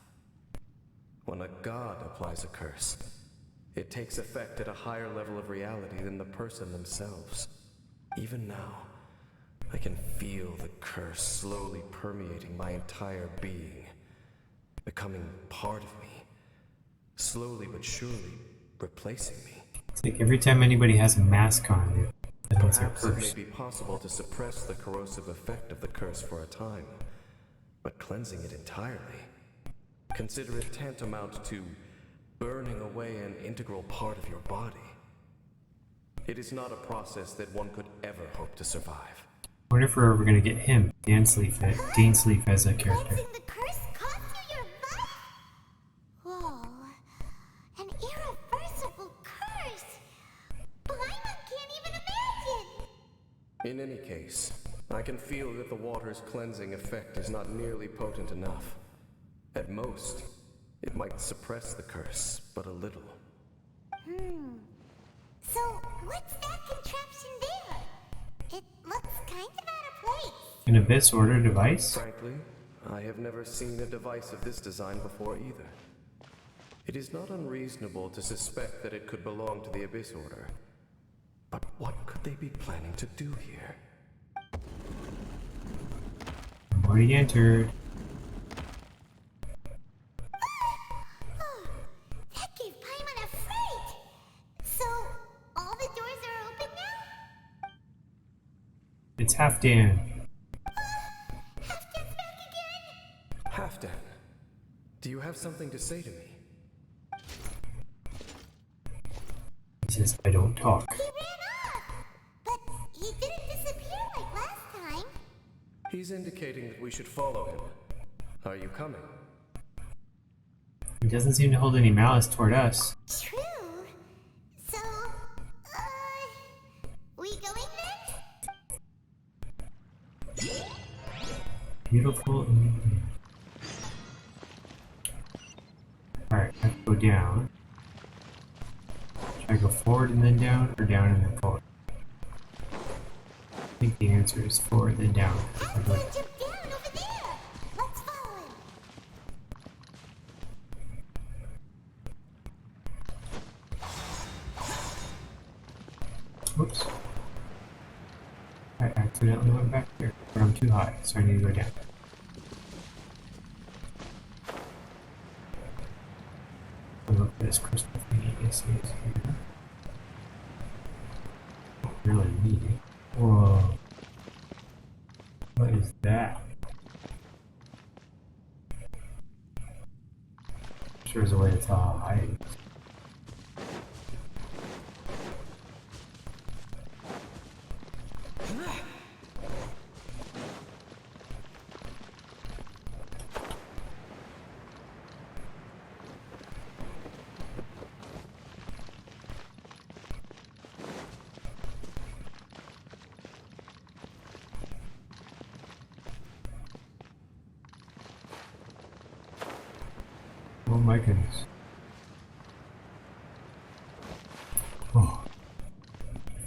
[SPEAKER 13] When a god applies a curse, it takes effect at a higher level of reality than the person themselves. Even now, I can feel the curse slowly permeating my entire being, becoming part of me, slowly but surely replacing me.
[SPEAKER 3] It's like every time anybody has a mask on, it means they're
[SPEAKER 13] Perhaps it may
[SPEAKER 3] cursed.
[SPEAKER 13] be possible to suppress the corrosive effect of the curse for a time, but cleansing it entirely, consider it tantamount to burning away an integral part of your body. It is not a process that one could ever hope to survive.
[SPEAKER 3] I wonder if we're ever gonna get him, Dainsleif as a character.
[SPEAKER 6] Cleansing the curse cost you your life? Whoa. An irreversible curse. Paimon can't even imagine.
[SPEAKER 13] In any case, I can feel that the water's cleansing effect is not nearly potent enough. At most, it might suppress the curse, but a little.
[SPEAKER 6] So, what's that contraption there? It looks kind of out of place.
[SPEAKER 3] An Abyss Order device?
[SPEAKER 13] Frankly, I have never seen a device of this design before either. It is not unreasonable to suspect that it could belong to the Abyss Order. But what could they be planning to do here?
[SPEAKER 3] I've already entered.
[SPEAKER 6] That gave Paimon a fright. So, all the doors are open now?
[SPEAKER 3] It's Halfdan.
[SPEAKER 6] Halfdan's back again?
[SPEAKER 13] Halfdan, do you have something to say to me?
[SPEAKER 3] He says, I don't talk.
[SPEAKER 6] He ran off. But he didn't disappear like last time.
[SPEAKER 13] He's indicating that we should follow him. Are you coming?
[SPEAKER 3] He doesn't seem to hold any malice toward us.
[SPEAKER 6] True. So, we going then?
[SPEAKER 3] Beautiful. Alright, I have to go down. Should I go forward and then down, or down and then forward? I think the answer is forward then down.
[SPEAKER 6] Jump down over there. Let's follow him.
[SPEAKER 3] Whoops. I accidentally went back here, but I'm too high, so I need to go down. Look at this crystal thingy. Yes, it is here. Don't really need it. Whoa. What is that? Sure is a way to tell how high it is. Oh my goodness. Oh.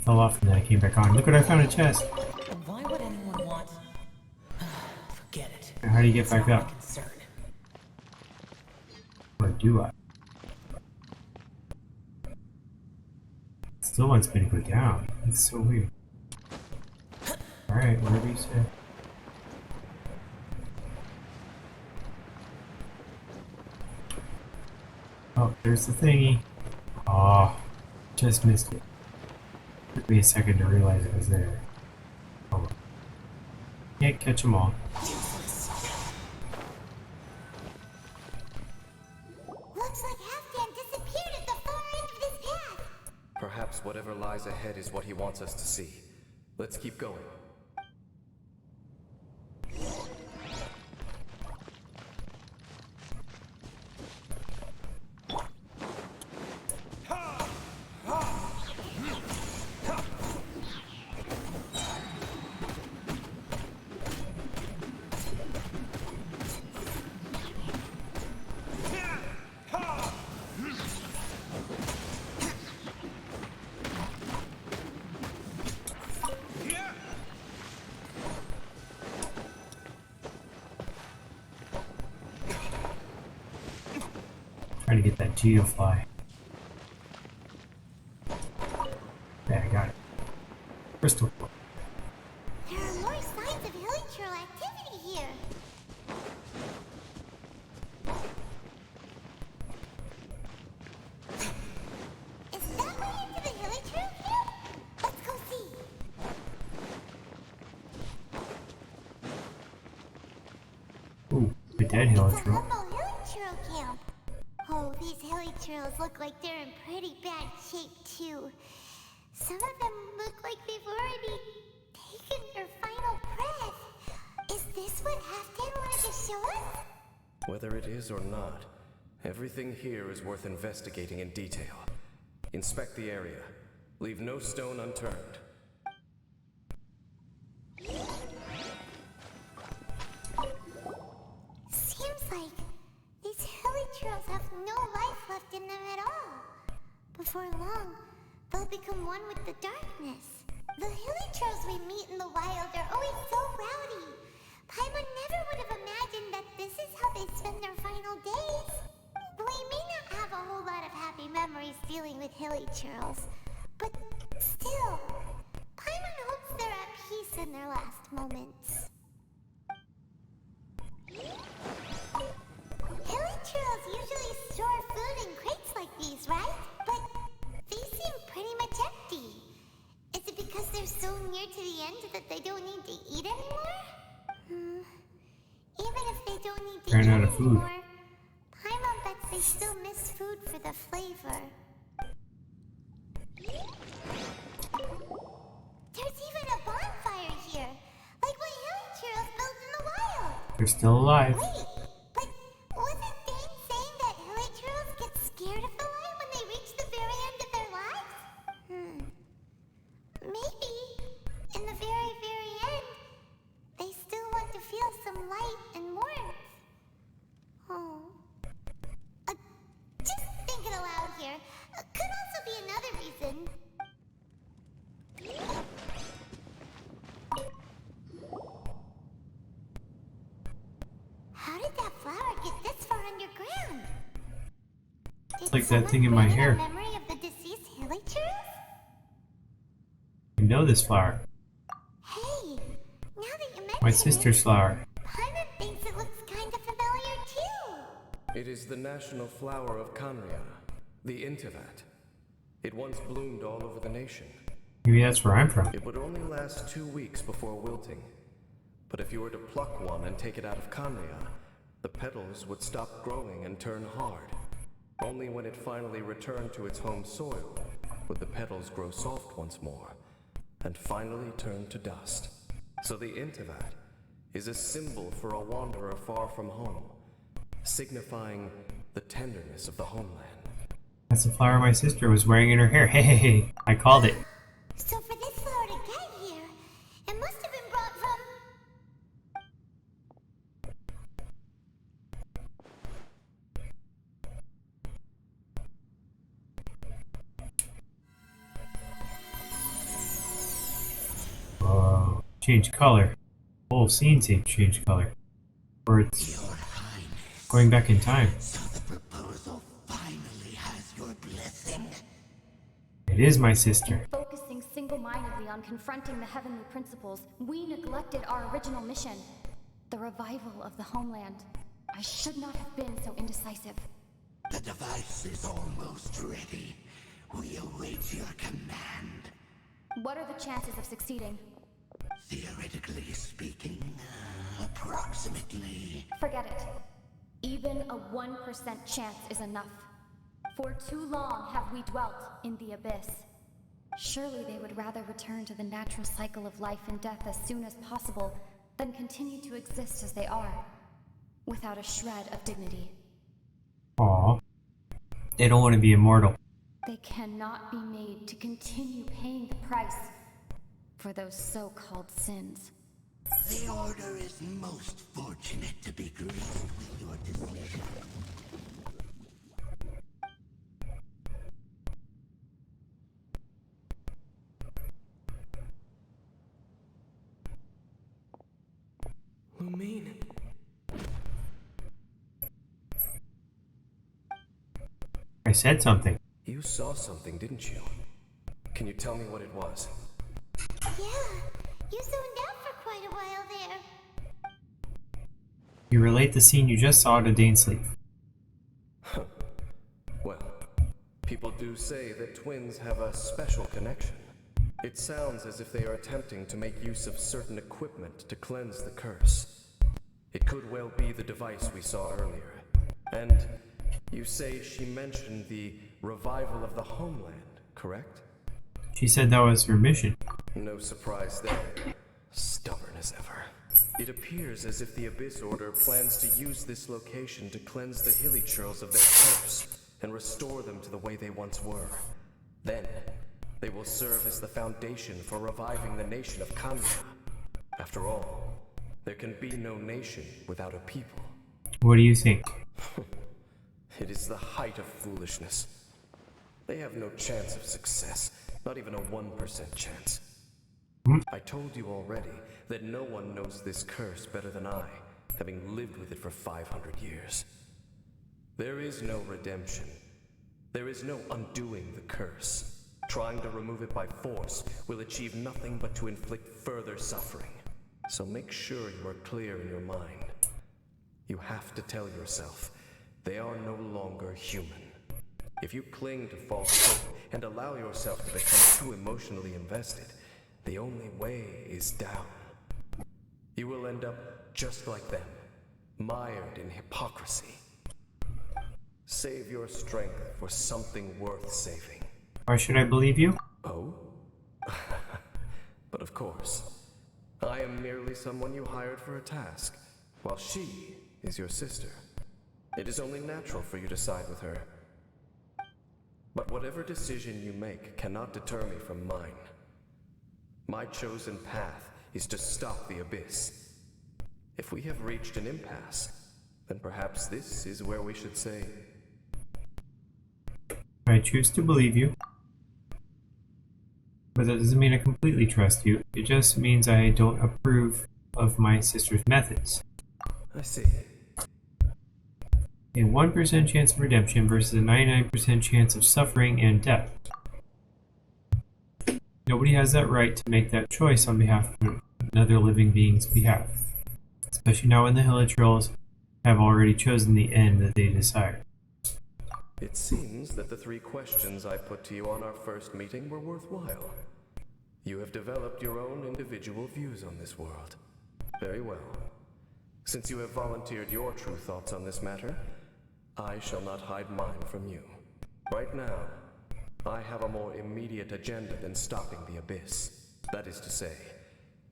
[SPEAKER 3] Fell off and then I came back on. Look what I found, a chest.
[SPEAKER 10] Why would anyone want... Forget it.
[SPEAKER 3] Now how do you get back up?
[SPEAKER 10] Concern.
[SPEAKER 3] Or do I? It still wants me to go down. It's so weird. Alright, whatever you say. Oh, there's the thingy. Oh, just missed it. Took me a second to realize it was there. Oh, can't catch them all.
[SPEAKER 6] Looks like Halfdan disappeared at the far end of this path.
[SPEAKER 13] Perhaps whatever lies ahead is what he wants us to see. Let's keep going.
[SPEAKER 3] Trying to get that geofly. Yeah, I got it. Crystal.
[SPEAKER 6] There are more signs of hilichurl activity here. Is that way into the hilichurl camp? Let's go see.
[SPEAKER 3] Ooh, the dead hilichurl.
[SPEAKER 6] It's a humble hilichurl camp. Oh, these hilichurls look like they're in pretty bad shape too. Some of them look like they've already taken their final breath. Is this what Halfdan wanted to show us?
[SPEAKER 13] Whether it is or not, everything here is worth investigating in detail. Inspect the area. Leave no stone unturned.
[SPEAKER 6] Seems like these hilichurls have no life left in them at all. Before long, they'll become one with the darkness. The hilichurls we meet in the wild are always so rowdy. Paimon never would have imagined that this is how they spend their final days. We may not have a whole lot of happy memories dealing with hilichurls, but still, Paimon hopes they're at peace in their last moments. Hilichurls usually store food in crates like these, right? But these seem pretty much empty. Is it because they're so near to the end that they don't need to eat anymore? Even if they don't need to eat anymore, Paimon bets they still miss food for the flavor. There's even a bonfire here, like what hilichurls built in the wild.
[SPEAKER 3] They're still alive.
[SPEAKER 6] Wait, but wasn't Dane saying that hilichurls get scared of the light when they reach the very end of their lives? Maybe, in the very, very end, they still want to feel some light and warmth. Oh. Just thinking aloud here, could also be another
[SPEAKER 3] It's like that thing in my hair.
[SPEAKER 6] Memory of the deceased villagers?
[SPEAKER 3] I know this flower.
[SPEAKER 6] Hey, now that you mention
[SPEAKER 3] My sister's flower.
[SPEAKER 6] Paimon thinks it looks kind of familiar too.
[SPEAKER 13] It is the national flower of Canria, the Intivat. It once bloomed all over the nation.
[SPEAKER 3] Maybe that's where I'm from.
[SPEAKER 13] It would only last 2 weeks before wilting. But if you were to pluck one and take it out of Canria, the petals would stop growing and turn hard. Only when it finally returned to its home soil would the petals grow soft once more, and finally turn to dust. So the Intivat is a symbol for a wanderer far from home, signifying the tenderness of the homeland.
[SPEAKER 3] That's the flower my sister was wearing in her hair. Hey, I called it.
[SPEAKER 6] So for this flower to get here, it must have been brought from...
[SPEAKER 3] Whoa. Change color. Whole scene seems to change color. Or it's going back in time. It is my sister.
[SPEAKER 4] Focusing single-mindedly on confronting the heavenly principles, we neglected our original mission, the revival of the homeland. I should not have been so indecisive.
[SPEAKER 14] The device is almost ready. We await your command.
[SPEAKER 4] What are the chances of succeeding?
[SPEAKER 14] Theoretically speaking, approximately.
[SPEAKER 4] Forget it. Even a 1% chance is enough. For too long have we dwelt in the abyss. Surely they would rather return to the natural cycle of life and death as soon as possible than continue to exist as they are, without a shred of dignity.
[SPEAKER 3] Aww. They don't want to be immortal.
[SPEAKER 4] They cannot be made to continue paying the price for those so-called sins.
[SPEAKER 14] The Order is most fortunate to be graced with your decision.
[SPEAKER 13] Lumine.
[SPEAKER 3] I said something.
[SPEAKER 13] You saw something, didn't you? Can you tell me what it was?
[SPEAKER 6] Yeah, you zoned out for quite a while there.
[SPEAKER 3] You relate the scene you just saw to Dainsleif.
[SPEAKER 13] Well, people do say that twins have a special connection. It sounds as if they are attempting to make use of certain equipment to cleanse the curse. It could well be the device we saw earlier. And you say she mentioned the revival of the homeland, correct?
[SPEAKER 3] She said that was her mission.
[SPEAKER 13] No surprise there. Stubborn as ever. It appears as if the Abyss Order plans to use this location to cleanse the hilly churls of their curse and restore them to the way they once were. Then, they will serve as the foundation for reviving the nation of Canria. After all, there can be no nation without a people.
[SPEAKER 3] What do you think?
[SPEAKER 13] It is the height of foolishness. They have no chance of success, not even a 1% chance. I told you already that no one knows this curse better than I, having lived with it for 500 years. There is no redemption. There is no undoing the curse. Trying to remove it by force will achieve nothing but to inflict further suffering. So make sure you are clear in your mind. You have to tell yourself, they are no longer human. If you cling to false hope and allow yourself to become too emotionally invested, the only way is down. You will end up just like them, mired in hypocrisy. Save your strength for something worth saving.
[SPEAKER 3] Why should I believe you?
[SPEAKER 13] Oh? But of course, I am merely someone you hired for a task, while she is your sister. It is only natural for you to side with her. But whatever decision you make cannot deter me from mine. My chosen path is to stop the Abyss. If we have reached an impasse, then perhaps this is where we should say...
[SPEAKER 3] I choose to believe you. But that doesn't mean I completely trust you. It just means I don't approve of my sister's methods.
[SPEAKER 13] I see.
[SPEAKER 3] A 1% chance of redemption versus a 99% chance of suffering and death. Nobody has that right to make that choice on behalf of another living being's behalf. Especially now when the Hilichurls have already chosen the end that they desire.
[SPEAKER 13] It seems that the 3 questions I put to you on our first meeting were worthwhile. You have developed your own individual views on this world. Very well. Since you have volunteered your true thoughts on this matter, I shall not hide mine from you. Right now, I have a more immediate agenda than stopping the Abyss. That is to say,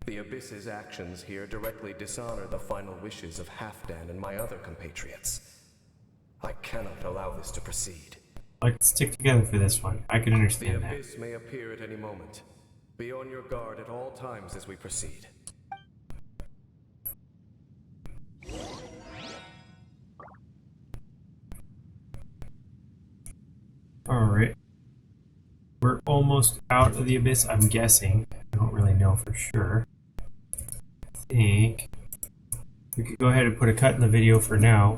[SPEAKER 13] the Abyss's actions here directly dishonor the final wishes of Halfdan and my other compatriots. I cannot allow this to proceed.
[SPEAKER 3] Let's stick together for this one. I can understand that.
[SPEAKER 13] The Abyss may appear at any moment. Be on your guard at all times as we proceed.
[SPEAKER 3] Alright. We're almost out of the Abyss, I'm guessing. I don't really know for sure. I think we could go ahead and put a cut in the video for now.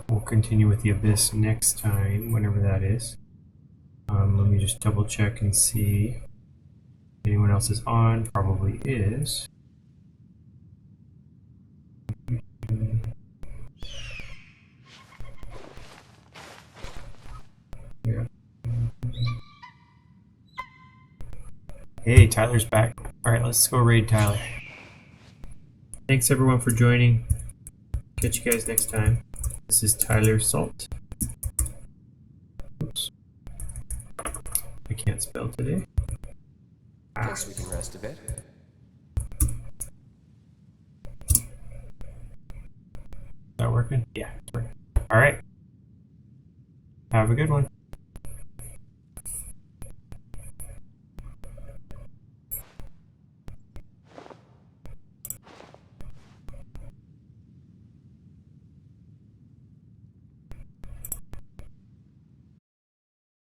[SPEAKER 3] We'll continue with the Abyss next time, whenever that is. Let me just double check and see if anyone else is on. Probably is. Yeah. Hey, Tyler's back. Alright, let's go raid Tyler. Thanks everyone for joining. Catch you guys next time. This is Tyler Salt. Oops. I can't spell today.
[SPEAKER 13] Guess we can rest a bit.
[SPEAKER 3] Is that working? Yeah, it's working. Alright. Have a good one.